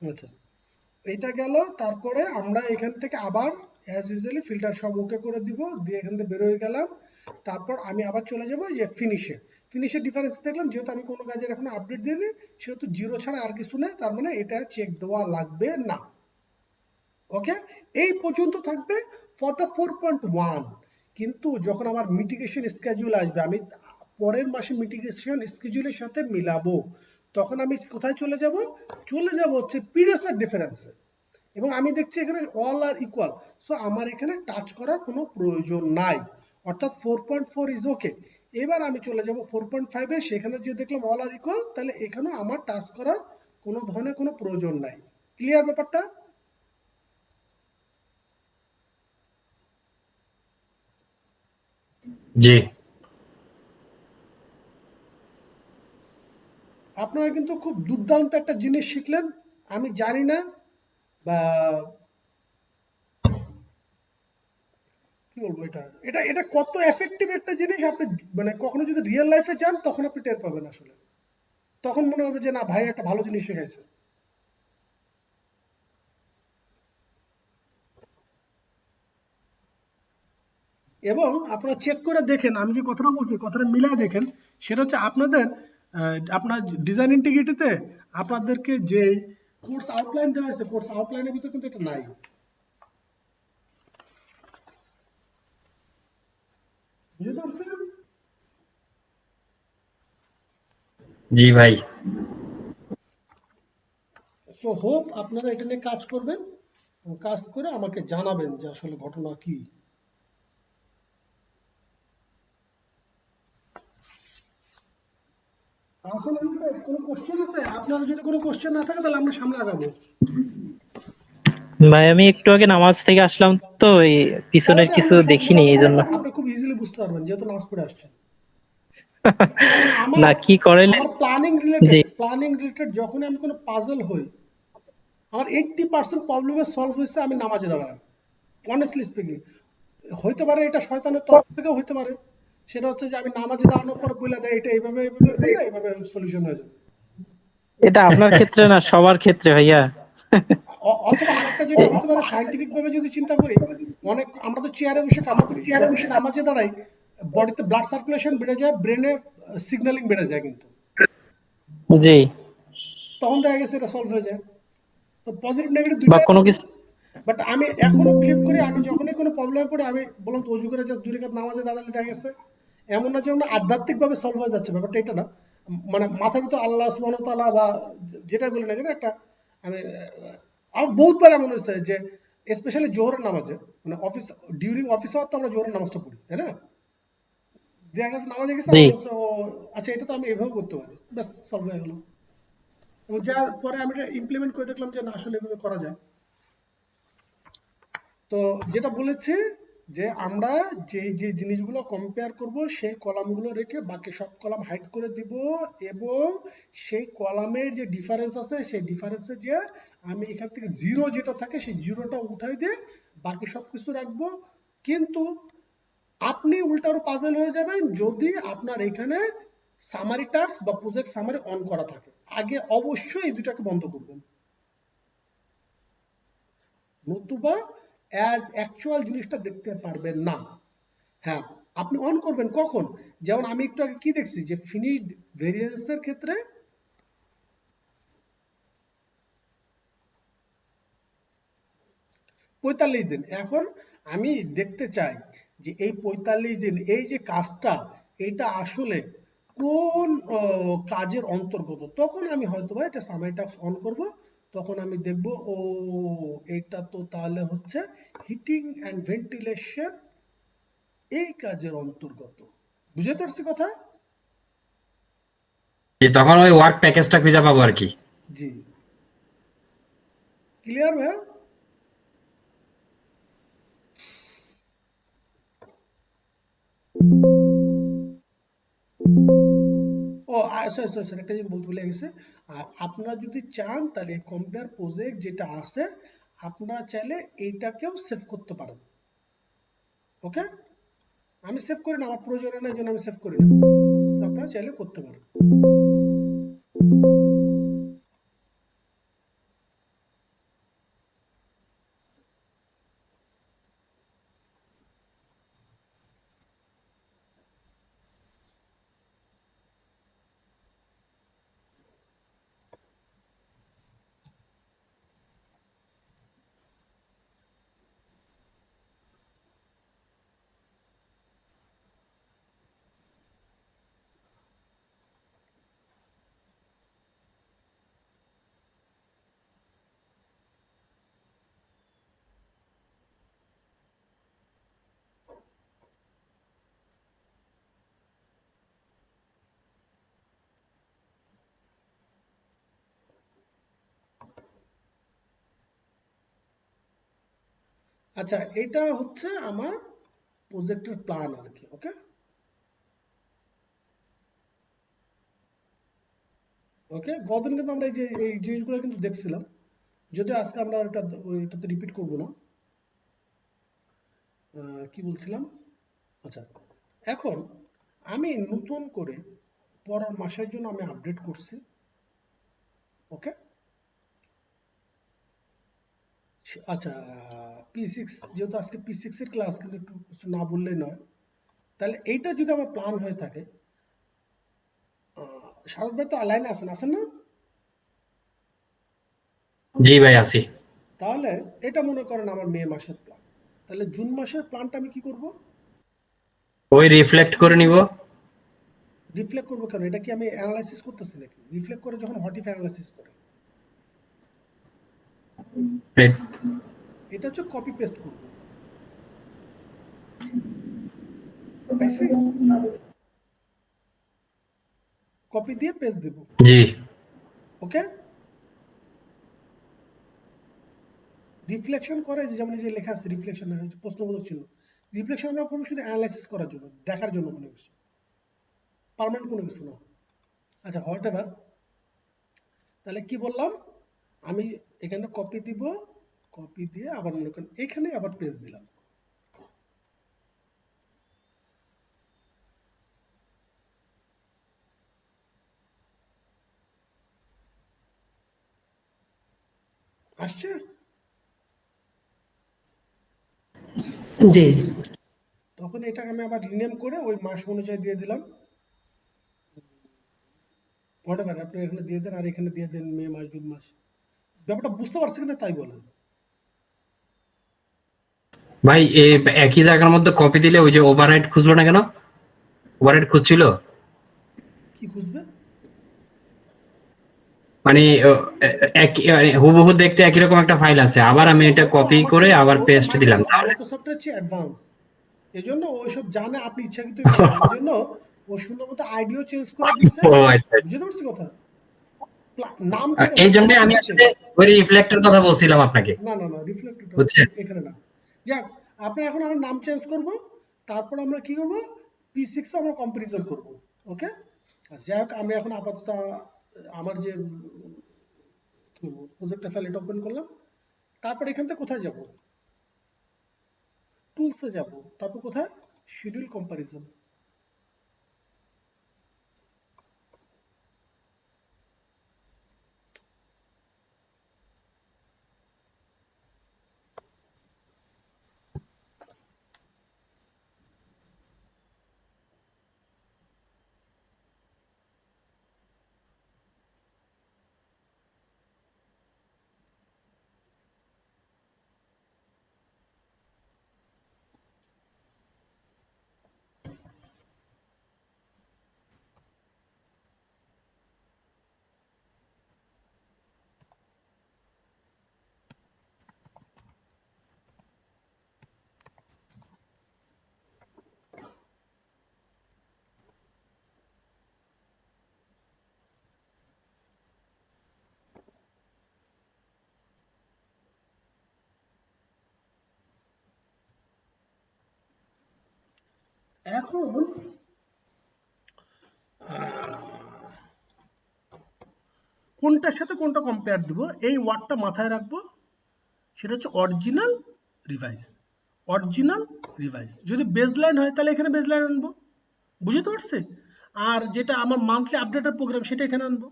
আচ্ছা, এইটা গেল। তারপরে আমরা এখান থেকে আবার অ্যাজ ইউজুয়ালি ফিল্টার সব ওকে করে দিব, দিয়ে এখান থেকে বের হয়ে গেলাম। তারপর আমি আবার চলে যাব যে ফিনিশের ডিফারেন্স দেখলাম, যেহেতু আমি কোনো কাজের এখন আপডেট দিইনি, সেহেতু 0 ছাড়া আর কিছু নেই, তার মানে এটা চেক দেওয়া লাগবে না। ওকে, এই পর্যন্ত থাকবে ফর দ্য 4.1। কিন্তু যখন আমার মিটিগেশন স্কেডিউল আসবে, আমি পরের মাসে মিটিগেশন স্কেডিউলের সাথে মিলাবো, তখন আমি কোথায় চলে যাব? হচ্ছে পিরিয়ড ডিফারেন্সে। এবং আমি দেখছি এখানে অল আর ইকুয়াল, সো আমার এখানে টাচ করার কোনো প্রয়োজন নাই, অর্থাৎ 4.4 ইজ ওকে। এবার আমি চলে যাব 4.5 এ, সেখানে যে দেখলাম অল আর ইকুয়াল, তাহলে এখানেও আমার টাচ করার কোনো ধরনের কোনো প্রয়োজন নাই। ক্লিয়ার ব্যাপারটা? জি, আপনারা কিন্তু খুব দুর্দান্ত একটা জিনিস শিখলেন। আমি জানি না বা কি বলবো, এটা এটা এটা কত এফেক্টিভ একটা জিনিস। আপনি মানে কখনো যদি রিয়েল লাইফে যান, তখন আপনি টের পাবেন আসলে। তখন মনে হবে যে না ভাই একটা ভালো জিনিস শেখাইছে। এবং আপনারা চেক করে দেখেন, আমি যে কথাটা বলছি কথাটা মিলাই দেখেন, সেটা হচ্ছে আপনাদের আপনার ডিজাইন ইন্টিগ্রিটিতে আপনাদেরকে যে কোর্স আউটলাইন দেওয়া হয়েছে, কোর্স আউটলাইনের ভিতরে কিন্তু এটা নাই। বুঝতে পারছেন? জি ভাই। সো হোপ আপনারা এটা নিয়ে কাজ করবেন, এবং কাজ করে আমাকে জানাবেন যে আসলে ঘটনা কি। আসলে কোনো কোশ্চেন আছে? আপনারা যদি কোনো কোশ্চেন না থাকে তাহলে আমরা সামনে আগাবো। ভাই আমি একটু আগে নামাজ থেকে আসলাম, তো এই পিছনের তাহলে কিছু আমরা দেখিনি এই জন্য। আপনি খুব ইজিলি বুঝতে পারবেন যেহেতু নামাজ পড়ে আসছেন। কারণ না কি করাইলেন? আমার জি প্ল্যানিং রিলেটেড যখনই আমি কোনো পাজল হই, আমার 80% প্রবলেমের সলভ হয়েছে আমি নামাজে দাঁড়ায়। অনেস্টলি স্পিকিং, হইতে পারে এটা শয়তানের তরফ থেকেও হইতে পারে। সেটা হচ্ছে যে আমি নামাজে দাঁড়ানোর পর বলে দেয় এটা এইভাবে এইভাবে করলে এইভাবে সলিউশন হয়ে যাবে। এটা আপনার ক্ষেত্রে না, সবার ক্ষেত্রে ভাইয়া। অথবা আরেকটা যেটা হতে পারে, সায়েন্টিফিক ভাবে যদি চিন্তা করি, অনেক আমরা তো চেয়ারে বসে কাজ করি, যখনই নামাজে দাঁড়াই বডিতে ব্লাড সার্কুলেশন বেড়ে যায়, ব্রেনে সিগন্যালিং বেড়ে যায়, কিন্তু জি, তখন দেখা গেছে এটা সলভ হয়ে যায়। তো পজিটিভ নেগেটিভ বা দুইটাই কোনো আছে। কিছু। বাট আমি এখনো বিলিভ করি, আমি যখনই কোনো প্রবলেম পড়ি আমি বললাম তো অজু করে জাস্ট 2 রাকাত নামাজে দাঁড়ালে দেখা গেছে এমন না যে আমরা আধ্যাত্মিক ভাবে সলভ হয়ে যাচ্ছে, ব্যাপারটা এটা না। মানে মাথার ভিতর আল্লাহ সুবহানাহু ওয়া তাআলা বা যেটা বলি না কেন একটা, আমি আমার বহুতবার এমন হয়েছে যে স্পেশালি জোহরের নামাজে, মানে অফিস ডিউরিং অফিস আওয়ার তো আমরা জোহরের নামাজটা পড়ি, তাই না? দেখা গেছে নামাজে গেছে, জি আমার বলছে ও আচ্ছা এটা তো আমি এভাবে করতে পারি, ব্যাস সলভ হয়ে গেল। এবং যার পরে আমি এটা ইমপ্লিমেন্ট করে দেখলাম যে না আসলে এভাবে করা যায়। তো যেটা বলেছে যে আমরা যে যে জিনিসগুলো কম্পেয়ার করব সেই কলামগুলো রেখে বাকি সব কলাম হাইড করে দিব, এবং সেই কলামের যে ডিফারেন্স আছে সেই ডিফারেন্সে যে আমি এখান থেকে জিরো যেটা থাকে সেই জিরোটা উঠাই দিয়ে বাকি সব কিছু রাখবো। কিন্তু আপনি উল্টা আরো পাজল হয়ে যাবেন যদি আপনার এখানে সামারি টাস্ক বা প্রজেক্ট সামারি অন করা থাকে। আগে অবশ্যই এই দুটাকে বন্ধ করবেন, নতুবা অ্যাজ অ্যাকচুয়াল জিনিসটা দেখতে পারবেন না। হ্যাঁ, আপনি অন করবেন কখন? যেমন আমি একটু আগে কি দেখছি যে ফিনিট ভেরিয়েন্সের ক্ষেত্রে 45 দিন। এখন আমি দেখতে চাই যে এই 45 দিন এই যে কাজটা, এটা আসলে কোন কাজের অন্তর্গত। তখন আমি হয়তো বা এটা সামারি টাস্ক অন করব, তখন আমি দেখব ও এটা তো তাহলে হচ্ছে হিটিং অ্যান্ড ভেন্টিলেশন এই কাজের অন্তর্গত। বুঝতে পারছি কথা? জি, তখন ওই ওয়ার্ক প্যাকেজটা খুঁজে পাবো আর কি। জি, ক্লিয়ার ভাই? ও সরি সরি সরি, একটা জিনিস বলতে ভুলে গেছে। আর আপনারা যদি চান তাহলে কম্পেয়ার প্রজেক্ট যেটা আছে আপনারা চাইলে এইটাকেও সেভ করতে পারেন। ওকে, আমি সেভ করি না, আমার প্রয়োজন নেই জন্য আমি সেভ করি না, তো আপনারা চাইলে করতে পারেন। আচ্ছা, এটা হচ্ছে আমার প্রজেক্টের প্ল্যান আর কি। ওকে, ওকে, গতদিন কিন্তু আমরা এই যে এই জিনিসগুলো কিন্তু দেখছিলাম, যদিও আজকে আমরা এটাতে রিপিট করবো না। কি বলছিলাম? আচ্ছা, এখন আমি নতুন করে পরের মাসের জন্য আমি আপডেট করছি। ওকে, আচ্ছা, P6 যেহেতু আজকে P6 এর ক্লাস, কিন্তু একটু কিছু না বললেই নয়। তাহলে এইটা যদি আমার প্ল্যান হয়ে থাকে, শারদ ভাই তো লাইনে আছেন না? জি ভাই আছি। তাহলে এটা মনে করেন আমার মে মাসের প্ল্যান। তাহলে জুন মাসের প্ল্যানটা আমি কি করব? ওই রিফ্লেক্ট করে নিব। রিফ্লেক্ট করবো কেন? এটা কি আমি অ্যানালাইসিস করতেছি নাকি? রিফ্লেক্ট করে যখন হোয়াট ইফ অ্যানালাইসিস করে, এটা হচ্ছে কপি পেস্ট করবো। পাইছি? কপি দিয়ে পেস্ট দেব। জি ওকে? রিফ্লেকশন করে যেমন এই যে লেখা আছে রিফ্লেকশন, প্রশ্নবোধক ছিল। রিফ্লেকশন আমরা করবো শুধু অ্যানালাইসিস করার জন্য, দেখার জন্য কোনো কিছু, পার্মানেন্ট কোনো কিছু না। আচ্ছা, হোয়াট এভার। তাহলে কি বললাম, আমি এখানে কপি দিব, কপি দিয়ে আবার মনে করেন এখানে আবার পেস্ট দিলাম। আসছে? জি। তখন এটাকে আমি আবার রিনেম করে ওই মাস অনুযায়ী দিয়ে দিলাম। হোয়াটএভার আপনি এখানে দিয়ে দেন আর এখানে দিয়ে দেন মে মাস, জুন মাস। ব্যাপারটা বুঝতে পারছেন না তাই বলেন। ভাই, একই জায়গার মধ্যে কপি দিলে ওই যে ওভাররাইট খুঁজলো না কেন? ওভাররাইট খুঁজছিল কি খুঁজবে? মানে হুবহু দেখতে একই রকম একটা ফাইল আছে, আবার আমি এটা হয়তো কপি আমার করে চেয়ে আবার ও তো পেস্ট দিলাম, তাহলে মাইক্রোসফটের চেয়ে অ্যাডভান্স, এজন্য ওইসব জানে আপনি ইচ্ছাকৃতই করেন, এজন্য ও সুন্দর মতো আইডিও চেঞ্জ করে দিচ্ছে। ও আচ্ছা। বুঝতে পারছি কথা? নাম ঠিক আছে, এই জন্য প্ল্যান আমি হচ্ছে। আসলে ওই রিফ্লেক্টের কথা বলছিলাম আপনাকে, না না না, রিফ্লেক্টরটা বুঝছেন? এখানে না। যাক, আপনি এখন আমার নাম চেঞ্জ করব, তারপর আমরা কি করব, P6 আমরা কম্পারিজন করব। ওকে? যাই হোক, আমি এখন আপাতত আমার যে প্রজেক্টটা ফাইল এটা ওপেন করলাম। তারপর এখান থেকে কোথায় যাব? টুলসে যাব। তারপর কোথায়? Schedule comparison. এখন কোনটার সাথে কোনটা কম্পেয়ার দিব, এই ওয়ার্ডটা মাথায় রাখবো। সেটা হচ্ছে অরিজিনাল রিভাইজ। অরিজিনাল রিভাইজ যদি বেসলাইন হয় তাহলে এখানে বেসলাইন আনবো, বুঝতে পারছি? আর যেটা আমার মান্থলি আপডেটের প্রোগ্রাম সেটা এখানে আনবো।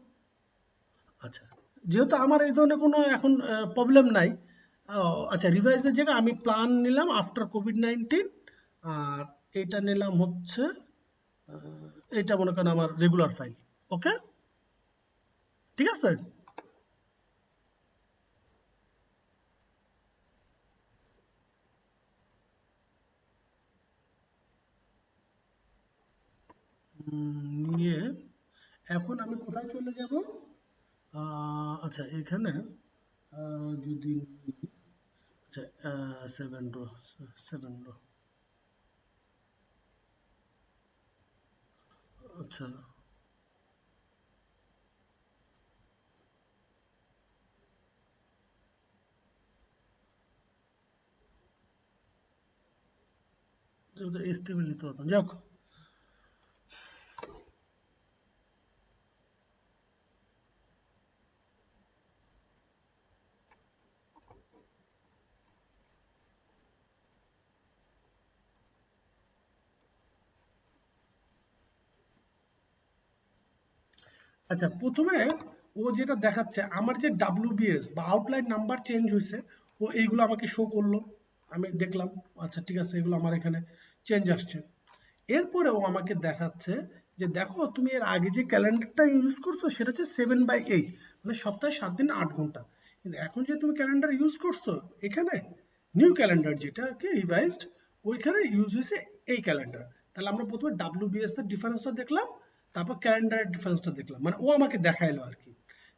আচ্ছা, যেহেতু আমার এই ধরনের কোনো এখন প্রবলেম নাই, আচ্ছা, রিভাইজের জায়গায় আমি প্ল্যান নিলাম আফটার কোভিড-19, আর এটা নিলাম হচ্ছে এটা মনে করেন আমার রেগুলার ফাইল। ওকে, ঠিক আছে? নিয়ে এখন আমি কোথায় চলে যাব? আচ্ছা, এখানে যদি আচ্ছা, 7 রো, 7 রো, আচ্ছা, HTML নিতে হতো, যাক। আচ্ছা, প্রথমে ও যেটা দেখাচ্ছে আমার যে WBS বা আউটলাইন নাম্বার চেঞ্জ হয়েছে, ও এইগুলো আমাকে শো করলো, আমি দেখলাম আচ্ছা ঠিক আছে এগুলো আমার এখানে চেঞ্জ আসছে। এরপরে ও আমাকে দেখাচ্ছে যে দেখো তুমি এর আগে যে ক্যালেন্ডারটা ইউজ করছো সেটা হচ্ছে 7/8, মানে সপ্তাহে 7 দিন 8 ঘন্টা, কিন্তু এখন যে তুমি ক্যালেন্ডার ইউজ করছো এখানে নিউ ক্যালেন্ডার যেটা কি রিভাইজড, ওইখানে ইউজ হয়েছে এই ক্যালেন্ডার। তাহলে আমরা প্রথমে WBS এর ডিফারেন্সটা দেখলাম, তারপর ক্যালেন্ডারের ডিফারেন্সটা দেখলাম, মানে ও আমাকে দেখাইলো আর কি।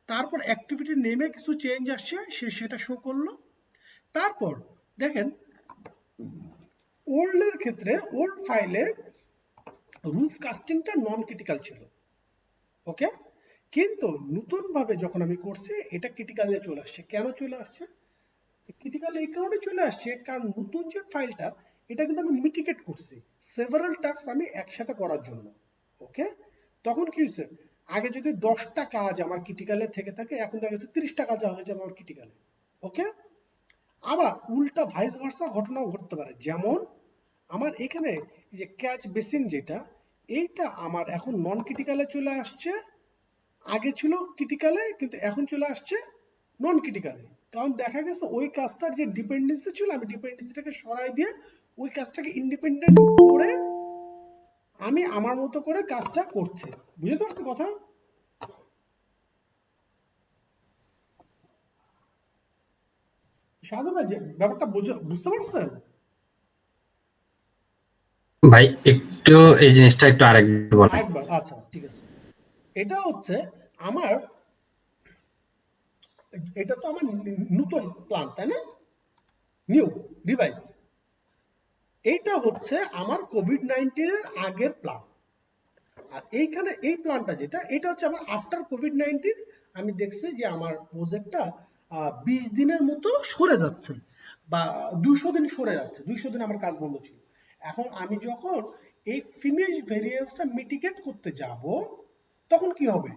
তারপর অ্যাক্টিভিটি নেমে কিছু চেঞ্জ আসছে, সেটা শো করলো। তারপর দেখেন ওল্ড এর ক্ষেত্রে ওল্ড ফাইলে রুফ কাস্টিংটা নন ক্রিটিক্যাল ছিল, ওকে, কিন্তু নতুন ভাবে যখন আমি করছি এটা ক্রিটিক্যালে চলে আসছে। কেন চলে আসছে? ক্রিটিক্যাল এই কারণে চলে আসছে কারণ নতুন যে ফাইলটা এটা কিন্তু আমি মিটিগেট করছি সেভারাল টাস্ক আমি একসাথে করার জন্য, ওকে। তখন কি হয়েছে, আগে যদি 10টা কাজ আমার ক্রিটিক্যালে থেকে থাকে, এখন দেখা গেছে 30টা কাজ হয়ে যাবে আমার ক্রিটিক্যালে, ওকে। আবার উল্টা ভাইস ভার্সা ঘটনাও ঘটতে পারে, যেমন আমার এখানে এই যে ক্যাচ বেসিন যেটা, এইটা আমার এখন নন ক্রিটিক্যালে চলে আসছে, আগে ছিল ক্রিটিক্যালে কিন্তু এখন চলে আসছে নন ক্রিটিক্যালে। কারণ দেখা গেছে ওই কাজটার যে ডিপেন্ডেন্সি ছিল আমি ডিপেন্ডেন্সিটাকে সরাই দিয়ে ওই কাজটাকে ইন্ডিপেন্ডেন্ট করে আমি আমার মতো করে কাজটা করছি। বুঝতে পারছো কথা? সাধু ভাই ব্যাপারটা বুঝতে পারছেন? ভাই একটু এই জিনিসটা একটু আরেকবার বলেন। একবার আচ্ছা ঠিক আছে। এটা হচ্ছে আমার, এটা তো আমার নতুন প্ল্যান তাই না, নিউ ডিভাইস। এইটা হচ্ছে আমার কোভিড-19 এর আগের প্ল্যান, আর এইখানে এই প্ল্যানটা যেটা এটা হচ্ছে আমার আফটার কোভিড-19। আমি দেখছি যে আমার প্রজেক্টটা 20 দিনের মতো সরে যাচ্ছে বা 200 দিন সরে যাচ্ছে, 200 দিন আমার কাজ বন্ধ ছিল। এখন আমি যখন এই ফিমেল ভেরিয়েন্সটা মিটিগেট করতে যাব তখন কি হবে,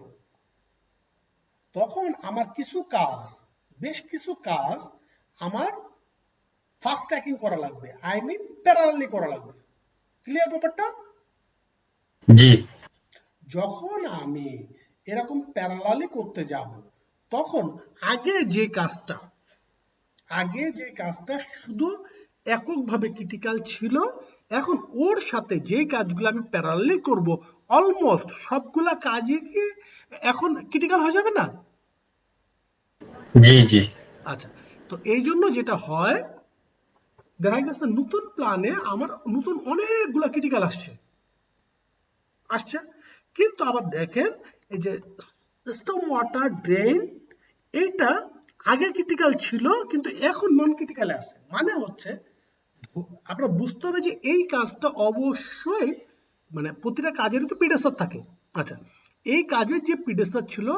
তখন আমার কিছু কাজ, বেশ কিছু কাজ আমার ফাস্ট ট্র্যাকিং করা লাগবে, আই মিন প্যারালালি করা লাগবে। ক্লিয়ার ব্যাপারটা? জি যখন আমি এরকম প্যারালালি করতে যাব তখন আগে যে কাজটা শুধু এককভাবে ক্রিটিক্যাল ছিল, এখন ওর সাথে যে কাজগুলো আমি প্যারালালি করব অলমোস্ট সবগুলা কাজই কি এখন ক্রিটিক্যাল হয়ে যাবে না? জি জি আচ্ছা, তো এই জন্য যেটা হয় দেখা গেছে নতুন প্ল্যানে আমার নতুন অনেকগুলা ক্রিটিক্যাল আসছে, কিন্তু আবার দেখেন এই যে স্টর্ম ওয়াটার ড্রেন এইটা আগে ক্রিটিক্যাল ছিল কিন্তু এখন নন ক্রিটিক্যালে আছে, মানে হচ্ছে আপনারা বুঝতে হবে যে এই কাজটা অবশ্যই মানে প্রতিটা কাজেরই তো পিডেসার থাকে। আচ্ছা, এই কাজের যে পিডেসার ছিল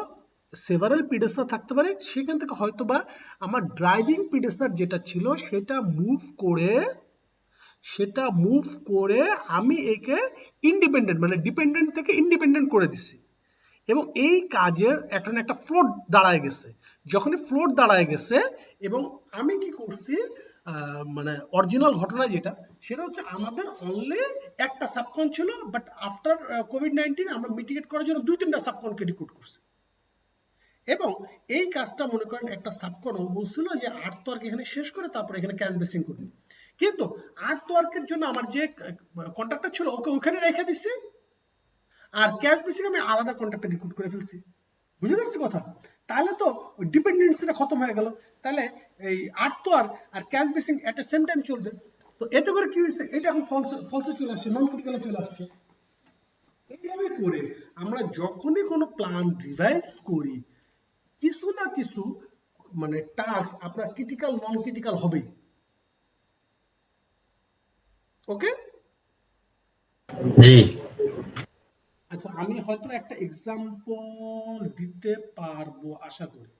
সেভারাল পিডেসার থাকতে পারে, সেখান থেকে হয়তো বা আমার ড্রাইভিং পিডেসার যেটা ছিল সেটা মুভ করে আমি একে ইন্ডিপেন্ডেন্ট মানে ডিপেন্ডেন্ট থেকে ইন্ডিপেন্ডেন্ট করে দিছি, এবং এই কাজের একটা ফ্লোট দাঁড়ায় গেছে। যখনই ফ্লোট দাঁড়ায় গেছে এবং আমি কি করছি, মানে অরিজিনাল ঘটনা যেটা সেটা হচ্ছে আমাদের অনলি একটা সাবকন ছিল, বাট আফটার কোভিড-19 আমরা মিটিগেট করার জন্য 2-3টা সাবকনকে রিক্রুট করছি। এবং এই কাজটা মনে করেন একটা সাবকন বলছিল যে আর্ট ওয়ার্ক এখানে শেষ করে তারপর এখানে ক্যাশ বেসিং করবে, কিন্তু আর্ট ওয়ার্কের জন্য আমার যে কন্ট্রাক্টর ছিল ওকে ওখানে রেখে দিছি, আর ক্যাশ বেসিং আমি আলাদা কন্ট্রাক্টর রিক্রুট করে ফেলছি। বুঝতে পারছি কথা? তাহলে তো ডিপেন্ডেন্সিটা খতম হয়ে গেল, তাহলে এই আর্ট ওয়ার্ক আর cash basing at the same time চলবে। তো এতে করে কি হয়েছে, এটা এখন ফলসে চলে আসছে, নন ক্রিটিক্যালে চলে আসছে। এইভাবে করে আমরা যখনই কোনো প্ল্যান রিভাইজ করি কিছু না কিছু মানে টাস্ক আপনার ক্রিটিক্যাল নন ক্রিটিক্যাল হবেই, ওকে। জি আচ্ছা, আমি হয়তো একটা এক্সাম্পল দিতে পারবো আশা করি।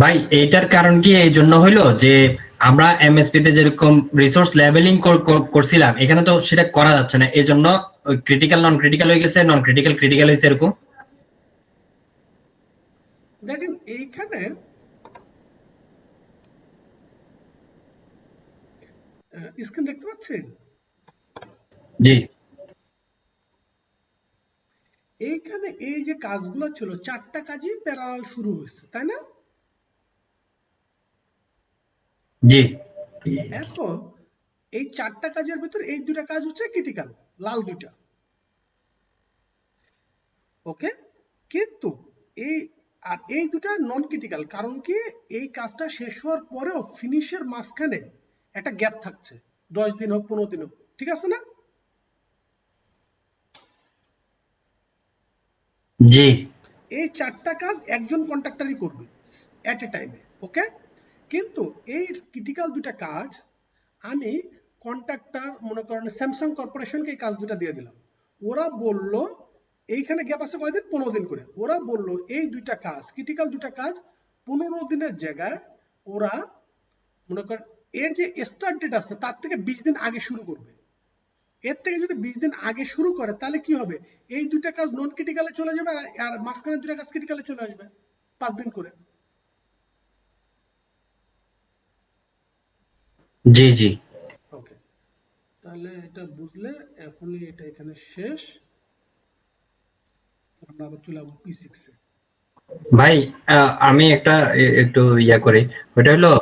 ভাই এইটার কারণ কি এই জন্য হইলো যে আমরা এমএসপি তে যেরকম রিসোর্স লেভেলিং করছিলাম, এখানে তো সেটা করা যাচ্ছে না, এই জন্য ক্রিটিক্যাল নন ক্রিটিক্যাল হয়ে গেছে, নন ক্রিটিক্যাল ক্রিটিক্যাল হয়েছে এরকম। দেখেন এইখানে স্ক্রিন দেখতে পাচ্ছেন? জি এইখানে এই যে কাজগুলো ছিল 4টা কাজই প্যারালাল শুরু হয়েছে, তাই না? জি এখন এই 4টা কাজের ভিতর এই 2টা কাজ হচ্ছে ক্রিটিক্যাল, লাল 2টা, ওকে? কিন্তু এই আর এই 2টা নন ক্রিটিক্যাল, কারণ কি এই কাজটা শেষ হওয়ার পরেও ফিনিশের মাঝখানে একটা গ্যাপ থাকছে, 10 দিন হোক 15 দিন হোক, ঠিক আছে না? জি এই 4টা কাজ একজন কন্ট্রাক্টরই করবে এট এ টাইমে, ওকে? কিন্তু এই ক্রিটিক্যাল 2টা কাজ আমি কন্ট্রাক্টর মনে করেন স্যামসাং কর্পোরেশনকে এই কাজ 2টা দিয়ে দিলাম। ওরা বলল এইখানে গ্যাপ আছে কয়দিন, 15 দিন করে। ওরা বলল এই 2টা কাজ, ক্রিটিক্যাল 2টা কাজ 15 দিনের জায়গায় ওরা মনে করেন এর যে স্টার্ট ডেট আছে তার থেকে 20 দিন আগে শুরু করবে। এর থেকে যদি 20 দিন আগে শুরু করে তাহলে কি হবে, এই 2টা কাজ নন ক্রিটিক্যালে চলে যাবে আর মাঝখানে 2টা কাজ ক্রিটিক্যালে চলে আসবে 5 দিন করে। জি জি ওকে, তাহলে এটা বুঝলে এখনই এটা এখানে শেষ। আমরা আবার চলে যাবো P6 এ। ভাই আমি একটা একটু ইয়া করি, ওটা হলো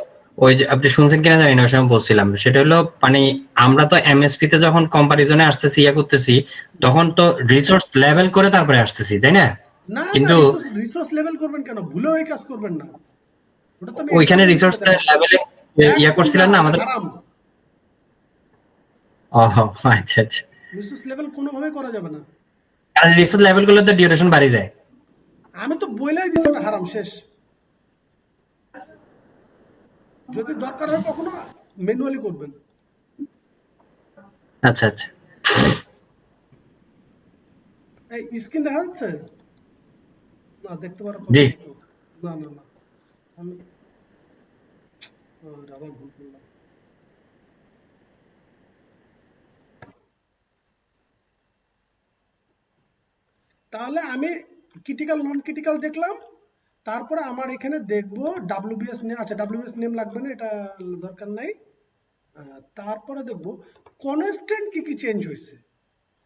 ওই যে আপনি শুনছেন কিনা জানি না, ওই সময় বলছিলাম সেটা হলো মানে আমরা তো এমএসপি তে যখন কম্পারিজনে আসতেছি ইয়া করতেছি, তখন তো রিসোর্স লেভেল করে তারপরে আসতেছি, তাই না? না না, কিন্তু রিসোর্স লেভেল করবেন কেন? ভুলেও এই কাজ করবেন না, ওটা তো আমি ওইখানে এক্সপেরিমেন্ট করে রিসোর্স দেখাবো। লেভেলে ইয়া একদম করছিলেন না না, আমাদের? হারাম। ও আচ্ছা আচ্ছা, রিসোর্স লেভেল কোনোভাবে করা যাবে না। আর রিসোর্স লেভেল গুলো তো ডিউরেশন বাড়ি যায়। আমি তো বইলাই দিছি ওটা হারাম, শেষ। যদি দরকার হয় কখনো ম্যানুয়ালি করবেন। আচ্ছা আচ্ছা এই স্ক্রিন দেখা যাচ্ছে? না, দেখতে পারো? জি না না না, আমি আবার ভুল করলাম। তাহলে আমি ক্রিটিক্যাল নন ক্রিটিক্যাল দেখলাম, তারপরে আমার এখানে দেখবো ডাব্লিউবিএস নেম। আচ্ছা, ডাব্লিউবিএস নেম লাগবে না, এটা দরকার নাই। তারপরে দেখবো কনস্ট্যান্ট কি কি চেঞ্জ হয়েছে।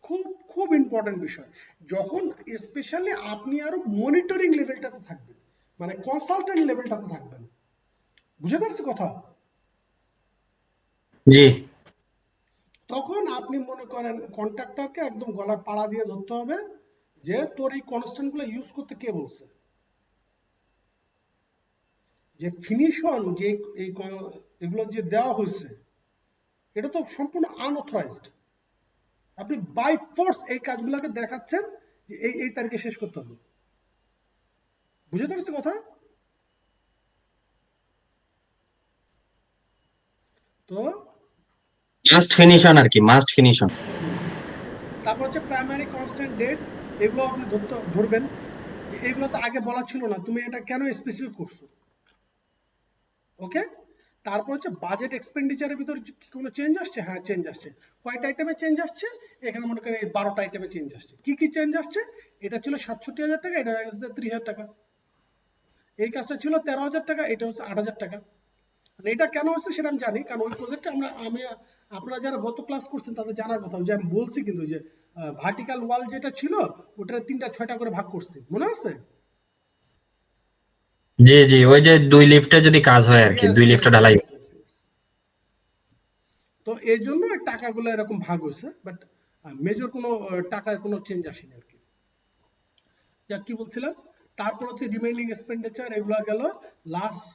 খুব খুব ইম্পর্টেন্ট বিষয়, যখন স্পেশালি আপনি আরো মনিটরিং লেভেলটাতে থাকবেন, মানে কনসালটেন্ট লেভেলটাতে থাকবেন। বুঝতে পারছি কথা? জি তখন আপনি মনে করেন কন্ট্রাক্টরকে একদম গলার পাড়া দিয়ে ধরতে হবে যে তোর এই কনস্ট্যান্ট গুলো ইউজ করতে কে বলছে। যে ফিনিশন যে এগুলো যে দেওয়া হয়েছে এটা তো সম্পূর্ণ আনঅথরাইজড। আপনি বাই ফোর্স এই কাজগুলোকে দেখাচ্ছেন যে এই এই তারিখে শেষ করতে হবে। বুঝতে পারছি কথা? তো মাস্ট ফিনিশন আর কি, মাস্ট ফিনিশন। তারপর হচ্ছে প্রাইমারি কনস্ট্যান্ট ডেট, এগুলো আপনি ধরবেন যে এগুলো তো আগে বলা ছিল না, তুমি এটা কেন স্পেসিফিক করছো। ওকে, তারপর হচ্ছে বাজেট এক্সপেন্ডিচারের ভিতরে কি কোনো চেঞ্জ আসছে? হ্যাঁ, চেঞ্জ আসছে। কয়টা আইটেমে চেঞ্জ আসছে? এখানে মনে করেন এই 12টা আইটেমে চেঞ্জ আসছে। কি কি চেঞ্জ আসছে? এটা ছিল 67,000 টাকা, এটা হয়ে গেছে 30,000 টাকা। এই কাজটা ছিল 13,000 টাকা, এটা হচ্ছে 8,000 টাকা। মানে এটা কেন হচ্ছে সেটা আমি জানি, কারণ ওই প্রজেক্টে আমি আপনারা যারা গত ক্লাস করছেন তাদের জানার কথা যে আমি বলছি কিন্তু যে ভার্টিক্যাল ওয়াল যেটা ছিল ওটা 3টা 6টা করে ভাগ করছি, মনে আছে? জি জি, ওই যে 2 লিফটে যদি কাজ হয় আর কি, Yes, 2 yes, লিফটে ঢালাই। yes, yes, yes. তো এই জন্য এই টাকাগুলো এরকম ভাগ হয়েছে, বাট মেজর কোনো টাকার কোনো চেঞ্জ আসেনি আর কি। যা কি বলছিলাম, তারপর হচ্ছে রিমেইনিং এক্সপেন্ডিচার, এগুলো গেল লাস্ট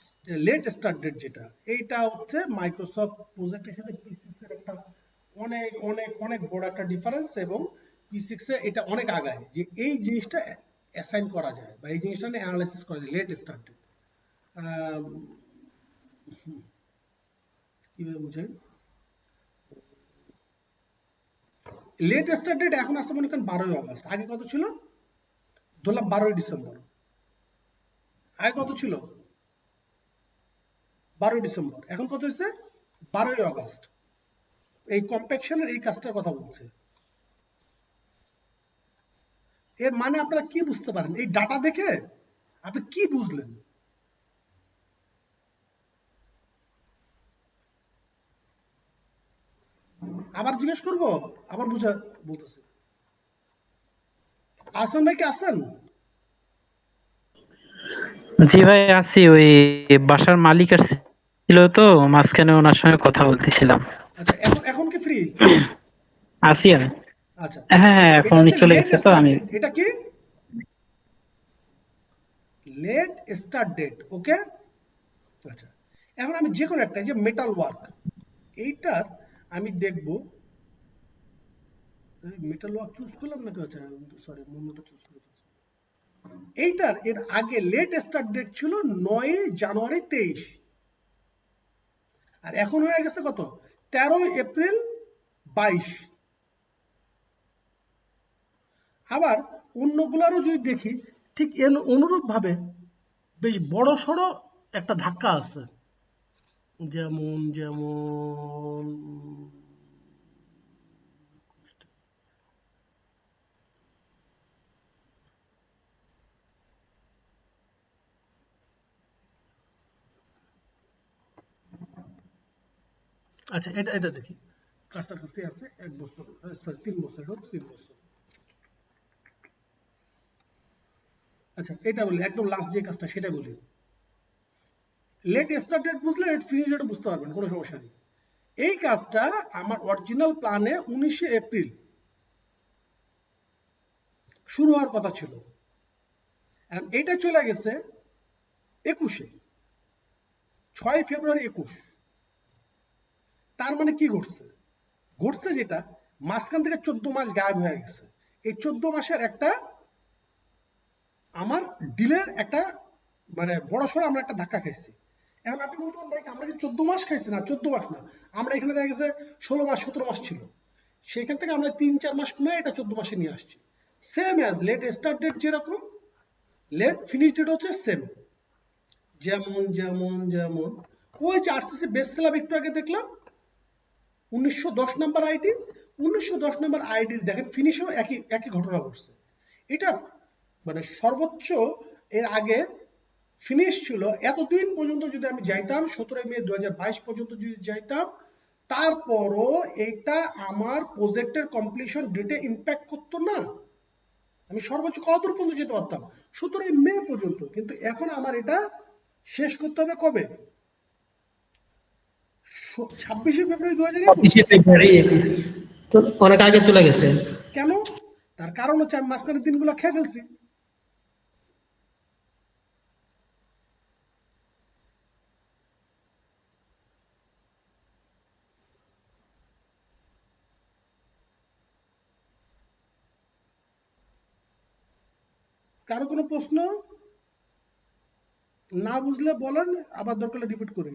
লেট স্টার্ট ডেট যেটা, এইটা হচ্ছে মাইক্রোসফট প্রজেক্টের সাথে P6 এর একটা অনেক অনেক অনেক বড় একটা ডিফারেন্স, এবং P6 এ এটা অনেক আগায় যে এই জিনিসটা অ্যাসাইন করা যায় বা এই জিনিসটা নিয়ে অ্যানালাইসিস করা যায়, লেট স্টার্ট ডেট। কিভাবে বুঝেন? লেট স্টার্ট ডেট এখন আসছে মনে করেন 12ই অগস্ট, আগে কত ছিল? ধরলাম 12ই ডিসেম্বর, আগে কত ছিল? 12 ডিসেম্বর, এখন কত হয়েছে 12 আগস্ট। এই কম্প্যাকশনের এই কাজটার কথা বলছে। এর মানে আপনারা কি বুঝতে পারেন এই ডাটা দেখে? আপনি কি বুঝলেন? আবার জিজ্ঞেস করব, আবার বুঝা বলতেছি। আহসান ভাই কি আছেন? জি ভাই আছি, ওই বাসার মালিক আসছিল তো মাঝখানে ওনার সঙ্গে কথা বলতেছিলাম। আচ্ছা, এখন এখন কি ফ্রি? আছি আমি। আচ্ছা, হ্যাঁ হ্যাঁ এখন এটা উনি হচ্ছে চলে লেট গেছে তো স্টার্ট আমি। ডেট। এটা কি লেট স্টার্ট ডেট? ওকে। আচ্ছা, এখন আমি যে কোনো একটা, যে মেটাল ওয়ার্ক, এইটার আমি দেখব। মেটাল ওয়ার্ক চুজ করলাম নাকি? আচ্ছা সরি, মন মতো চুজ করে ফেলছি। এইটার এর আগে লেট স্টার্ট ডেট ছিল 9 জানুয়ারি 23, আর এখন হয়ে গেছে কত 13 এপ্রিল 22। আবার অন্যগুলারও যদি দেখি ঠিক অনুরূপ ভাবে বেশ বড় সড়ো একটা ধাক্কা আছে। যেমন যেমন আচ্ছা, এটা এটা দেখি, কাছাকাছি আছে 1 বছর, সরি 3 বছর, 3 বছর। আচ্ছা, এটা বলি একদম লাস্ট যে কাজটা সেটা বলি। লেট স্টার্ট ডেট বুঝলে লেট ফিনিশ ডেট বুঝতে পারবেন, কোনো সমস্যা নেই। এই কাজটা আমার অরিজিনাল প্ল্যানে 19 এপ্রিল শুরু হওয়ার কথা ছিল, এটা চলে গেছে 21-এ, 6 ফেব্রুয়ারি 21। তার মানে কি ঘটছে? ঘটছে যেটা মাঝখান থেকে 14 মাস গায়েব হয়ে গেছে। এই 14 মাসের একটা আমার ডিলের একটা মানে বড় সড়ো আমরা একটা ধাক্কা খাইছি। এখন আপনি বলতে পারেন ভাই আমরা কি 14 মাস খাইছি? না, 14 মাস না, আমরা এখানে দেখা গেছে 16 মাস 17 মাস ছিল, সেখান থেকে আমরা 3-4 মাস কমে এটা 14 মাসে নিয়ে আসছি। Same as late start date যেরকম, লেট ফিনিশ ডেট হচ্ছে সেম। যেমন যেমন যেমন ওই যে আরসিসি বেস স্ল্যাব একটু আগে দেখলাম 1910 নাম্বার আইডি, 1910 নাম্বার আইডির দেখেন ফিনিশেও একই একই ঘটনা ঘটছে। এটা মানে সর্বোচ্চ এর আগে ফিনিশ ছিল এতদিন পর্যন্ত যদি আমি যাইতাম 17 মে 2022 পর্যন্ত যদি যাইতাম, তারপরও এটা আমার প্রজেক্টের কমপ্লিশন ডেটে ইম্প্যাক্ট করতো না। আমি সর্বোচ্চ কতদূর পর্যন্ত যেতে পারতাম 17 মে পর্যন্ত, কিন্তু এখন আমার এটা শেষ করতে হবে কবে 26 ফেব্রুয়ারি 2021। তো অনেক আগে চলে গেছে। কেন? তার কারণ হচ্ছে আমি মাঝখানের দিনগুলো খেয়ে ফেলছি। কারো কোনো প্রশ্ন না বুঝলে বলেন, আবার দরকার রিপিট করি।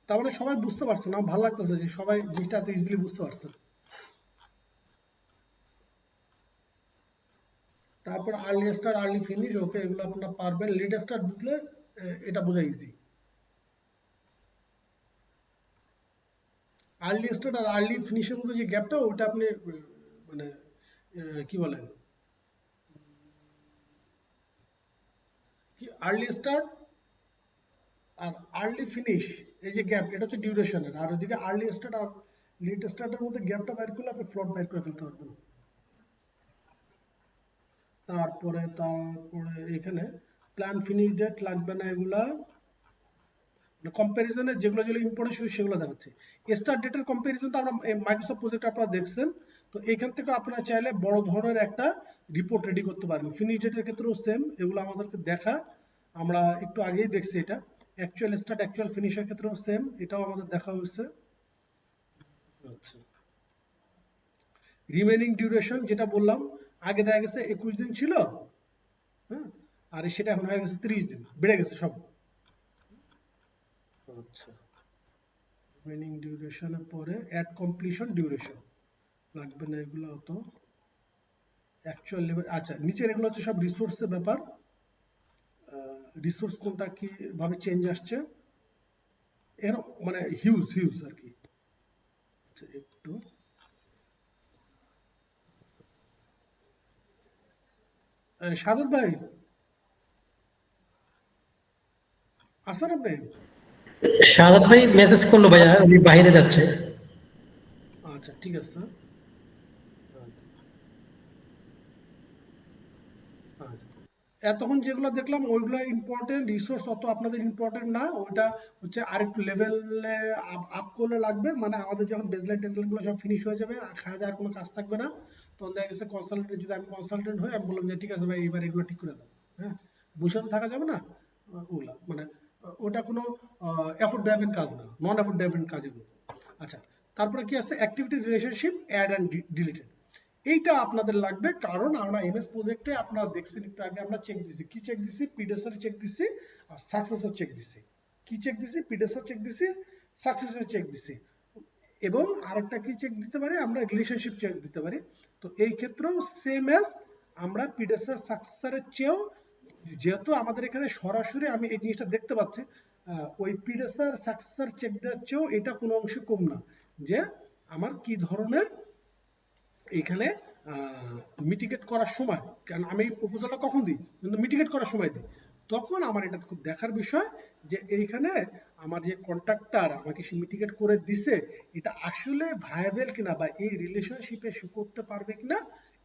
তাহলে সবাই বুঝতে পারছেন? আমার ভালো লাগতেছে যে সবাই জিনিসটা এত ইজিলি বুঝতে পারছেন। তারপর আর্লি স্টার্ট আর্লি ফিনিশ, ওকে এগুলো আপনারা পারবেন। লেট স্টার্ট বুঝলে এটা বোঝা ইজি। আর্লি স্টার্ট আর আর্লি ফিনিশের মধ্যে যে গ্যাপটা, ওটা আপনি মানে কি বলেন, কি আর্লি স্টার্ট আর আর্লি ফিনিশ, এই যে গ্যাপ, এটা হচ্ছে ডিউরেশনের। আর ওইদিকে আর্লি স্টার্ট আর লেট স্টার্টের মধ্যে গ্যাপটা বাইর করলে আপনি ফ্লট বাইর করে ফেলতে পারবেন। তারপরে এখানে প্ল্যান ফিনিশ ডেট লাগবে না, এগুলা কম্পারিজনের যেগুলো যেগুলো ইম্পর্টেন্ট শুধু সেগুলো দেখাচ্ছে। স্টার্ট ডেটের কম্পারিজন তো আমরা মাইক্রোসফট প্রজেক্ট আপনারা দেখছেন, তো এখান থেকে আপনারা চাইলে বড় ধরনের একটা রিপোর্ট রেডি করতে পারেন। ফিনিশ ডেটের ক্ষেত্রেও সেম, এগুলো আমাদেরকে দেখা, আমরা একটু আগেই দেখছি এটা। অ্যাকচুয়াল স্টার্ট অ্যাকচুয়াল ফিনিশের ক্ষেত্রেও সেম, এটাও আমাদের দেখা হয়েছে। আচ্ছা, রিমেনিং ডিউরেশন যেটা বললাম, আগে দেখা গেছে 21 দিন ছিল, হ্যাঁ, আর সেটা এখন হয়ে গেছে 30 দিন, বেড়ে গেছে সব। আচ্ছা, রিমেইনিং ডিউরেশনের পরে অ্যাট কমপ্লিশন ডিউরেশন লাগবে না এগুলো অত। অ্যাকচুয়াল লেভেল, আচ্ছা নিচের এগুলো হচ্ছে সব রিসোর্সের ব্যাপার। রিসোর্স কোনটা কি ভাবে চেঞ্জ আসছে এর মানে হিউজ হিউজ আর কি। আচ্ছা একটু সাদত ভাই আছেন আপনি? শাহাদাত ভাই মেসেজ করলো ভাইয়া, উনি বাইরে যাচ্ছে। আচ্ছা ঠিক আছে। আচ্ছা, এতক্ষণ যেগুলো দেখলাম ওইগুলো ইম্পর্টেন্ট, রিসোর্স অত আপনাদের ইম্পর্টেন্ট না, ওইটা হচ্ছে আরেকটু লেভেলে আপ করলে লাগবে, মানে আমাদের যখন বেসলাইন টেসলাইন গুলো সব ফিনিশ হয়ে যাবে আর খাওয়া দাওয়ার কোনো কাজ থাকবে না, তখন দেখা গেছে কনসালটেন্ট, যদি আমি কনসালটেন্ট হই আমি বললাম যে ঠিক আছে ভাই এবার এগুলো ঠিক করে দাও, হ্যাঁ বসে তো থাকা যাবে না। ওগুলা মানে ওটা কোনো এফোর্ট ড্রাইভেন কাজ না, নন এফোর্ট ড্রাইভেন কাজ এগুলো। আচ্ছা, তারপরে কি আছে activity relationship add and deleted, এইটা আপনাদের লাগবে, কারণ আমরা এমএস প্রজেক্টে আপনারা দেখছেন একটু আগে আমরা চেক দিছি, কি চেক দিছি, প্রিডেসেসর চেক দিছি আর সাকসেসর চেক দিছি। কি চেক দিছি, প্রিডেসেসর চেক দিছি, সাকসেসর চেক দিছি, এবং আরেকটা কি চেক দিতে পারি আমরা, রিলেশনশিপ চেক দিতে পারি। তো এই ক্ষেত্রেও সেম অ্যাজ আমরা প্রিডেসেসর সাকসেসরের চেয়েও, যেহেতু আমাদের এখানে সরাসরি আমি এই জিনিসটা দেখতে পাচ্ছি, ওই প্রিডেসেসর সাকসেসর চেক দেওয়ার চেয়েও এটা কোনো অংশে কম না, যে আমার কি ধরনের এইখানে মিটিগেট করার সময়, কারণ আমি প্রপোজালটা কখন দিই, কিন্তু মিটিগেট করার সময় দিই, তখন আমার এটা খুব দেখার বিষয় যে এইখানে আমার যে কন্ট্রাক্টর আমাকে সে মিটিগেট করে দিছে এটা আসলে ভায়াবেল কিনা বা এই রিলেশনশিপে শো করতে পারবে কিনা,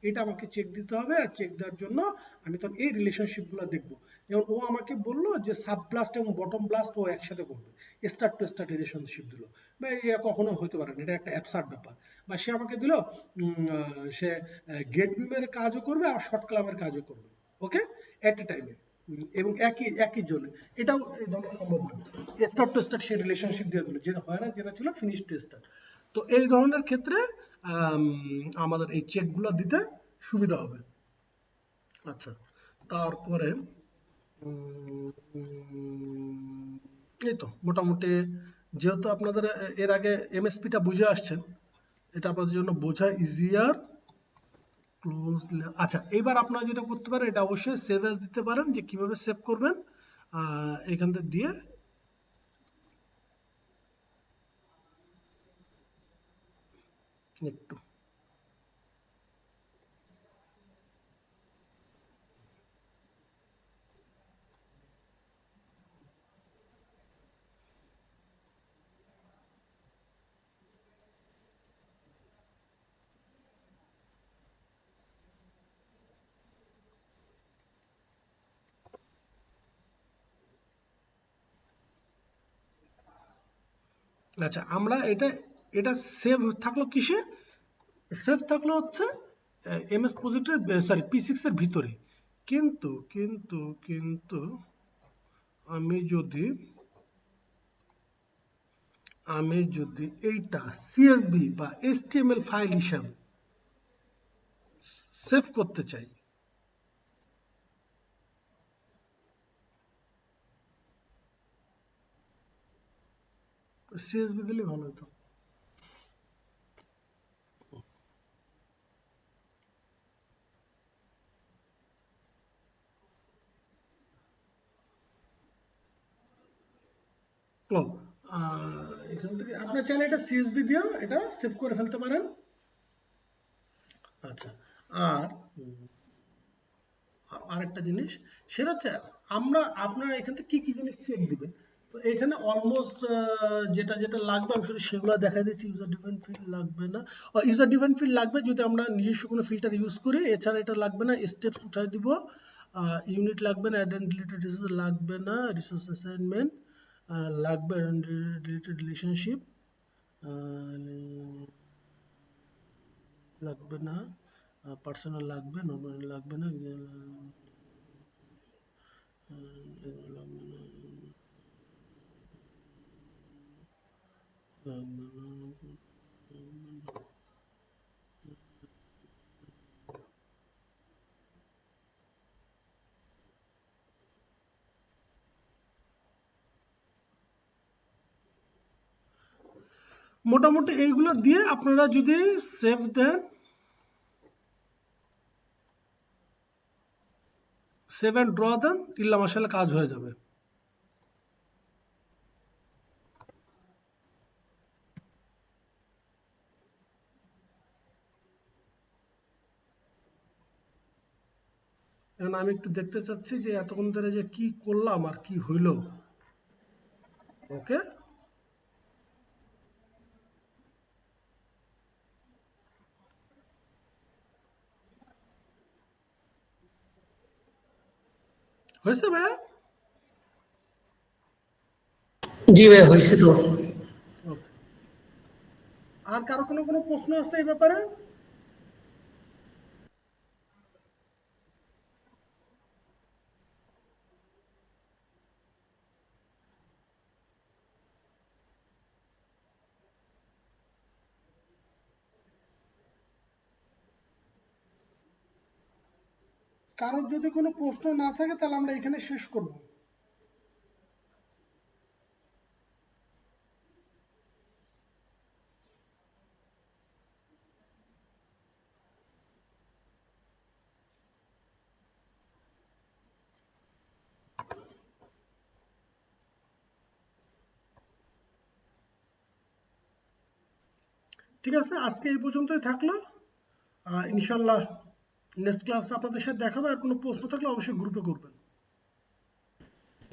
এটা আমাকে চেক দিতে হবে। আর চেক দেওয়ার জন্য আমি তখন এই রিলেশনশিপ গুলো দেখবো। যেমন ও আমাকে বললো যে সাব ব্লাস্ট এবং বটম ব্লাস্ট ও একসাথে করবে, স্টার্ট টু স্টার্ট রিলেশনশিপ দিল, বা এটা কখনো হতে পারে না, এটা একটা অ্যাবসার্ড ব্যাপার। বা সে আমাকে দিল সে গেট বিমের কাজও করবে আর শর্ট ক্লাবের কাজও করবে, ওকে, এট এ টাইমে এবং একই একই জন্য, এটাও এই ধরনের সম্ভব না। Start to start say relationship দিয়ে দিল, যেটা হয় না, যেটা ছিল ফিনিশ টু স্টার্ট। তো এই ধরনের ক্ষেত্রে আমাদের এই চেকগুলো দিতে সুবিধা হবে। আচ্ছা, তারপরে এই তো মোটামুটি, যেহেতু আপনাদের এর আগে এমএসপিটা বুঝে আসছেন, এটা আপনাদের জন্য বোঝা ইজিয়ার। ক্লোজ, আচ্ছা এবার আপনারা যেটা করতে পারেন, এটা অবশ্যই সেভ অ্যাজ দিতে পারেন, যে কিভাবে সেভ করবেন এখান থেকে দিয়ে একটু আচ্ছা, আমরা এটা এটা সেভ থাকলো কিসে, সেভ থাকলো হচ্ছে এমএস প্রজেক্টের, সরি P6 এর ভিতরে, কিন্তু কিন্তু কিন্তু আমি যদি এইটা CSV বা HTML ফাইল হিসাবে সেভ করতে চাই, CSV দিলে ভালো হতো। ও, এখান থেকে আপনার চাইলে এটা CSV দিয়েও এটা সেভ করে ফেলতে পারেন। আচ্ছা, আর আরেকটা জিনিস, সেটা হচ্ছে আপনারা এখান থেকে কি কি জিনিস চেক দিবেন। তো এখানে অলমোস্ট যেটা যেটা লাগবে আমি শুধু সেগুলো দেখা দিচ্ছি। ইউজার ডিফাইন ফিল্ড লাগবে না, ইউজার ডিফাইন ফিল্ড লাগবে যদি আমরা নিজস্ব কোনো ফিল্টার ইউজ করি, এছাড়া এটা লাগবে না। স্টেপস উঠাই দিব, ইউনিট লাগবে না, অ্যাড এন্ড ডিলিটেড রিসোর্স লাগবে না, রিসোর্স অ্যাসাইনমেন্ট লাগবে, অ্যাড এন্ড ডিলিটেড রিলেশনশিপ লাগবে না, পার্সোনাল লাগবে, নর্মাল লাগবে না, মোটামুটি এইগুলো দিয়ে আপনারা যদি সেভ দেন, সেভ এন্ড ড্র দেন, ইল্লা মাশাআল্লাহ কাজ হয়ে যাবে। এখন আমি একটু দেখতে চাচ্ছি যে এতক্ষণ ধরে যে কি করলাম আর কি হইল। ওকে, হয়েছে ভাইয়া? জি ভাইয়া হয়েছে তো। Okay. আর কারো কোনো প্রশ্ন আছে এই ব্যাপারে? কারোর যদি কোনো প্রশ্ন না থাকে তাহলে আমরা এখানে শেষ করব। ঠিক আছে, আজকে এই পর্যন্তই থাকলো। ইনশাল্লাহ নেক্সট ক্লাসে আপনাদের সাথে দেখা হবে। আর কোনো প্রশ্ন থাকলে অবশ্যই গ্রুপে করবেন।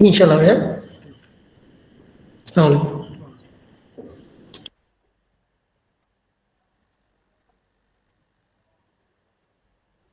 ইনশাল্লাহ ভাইয়া। আসসালামু আলাইকুম।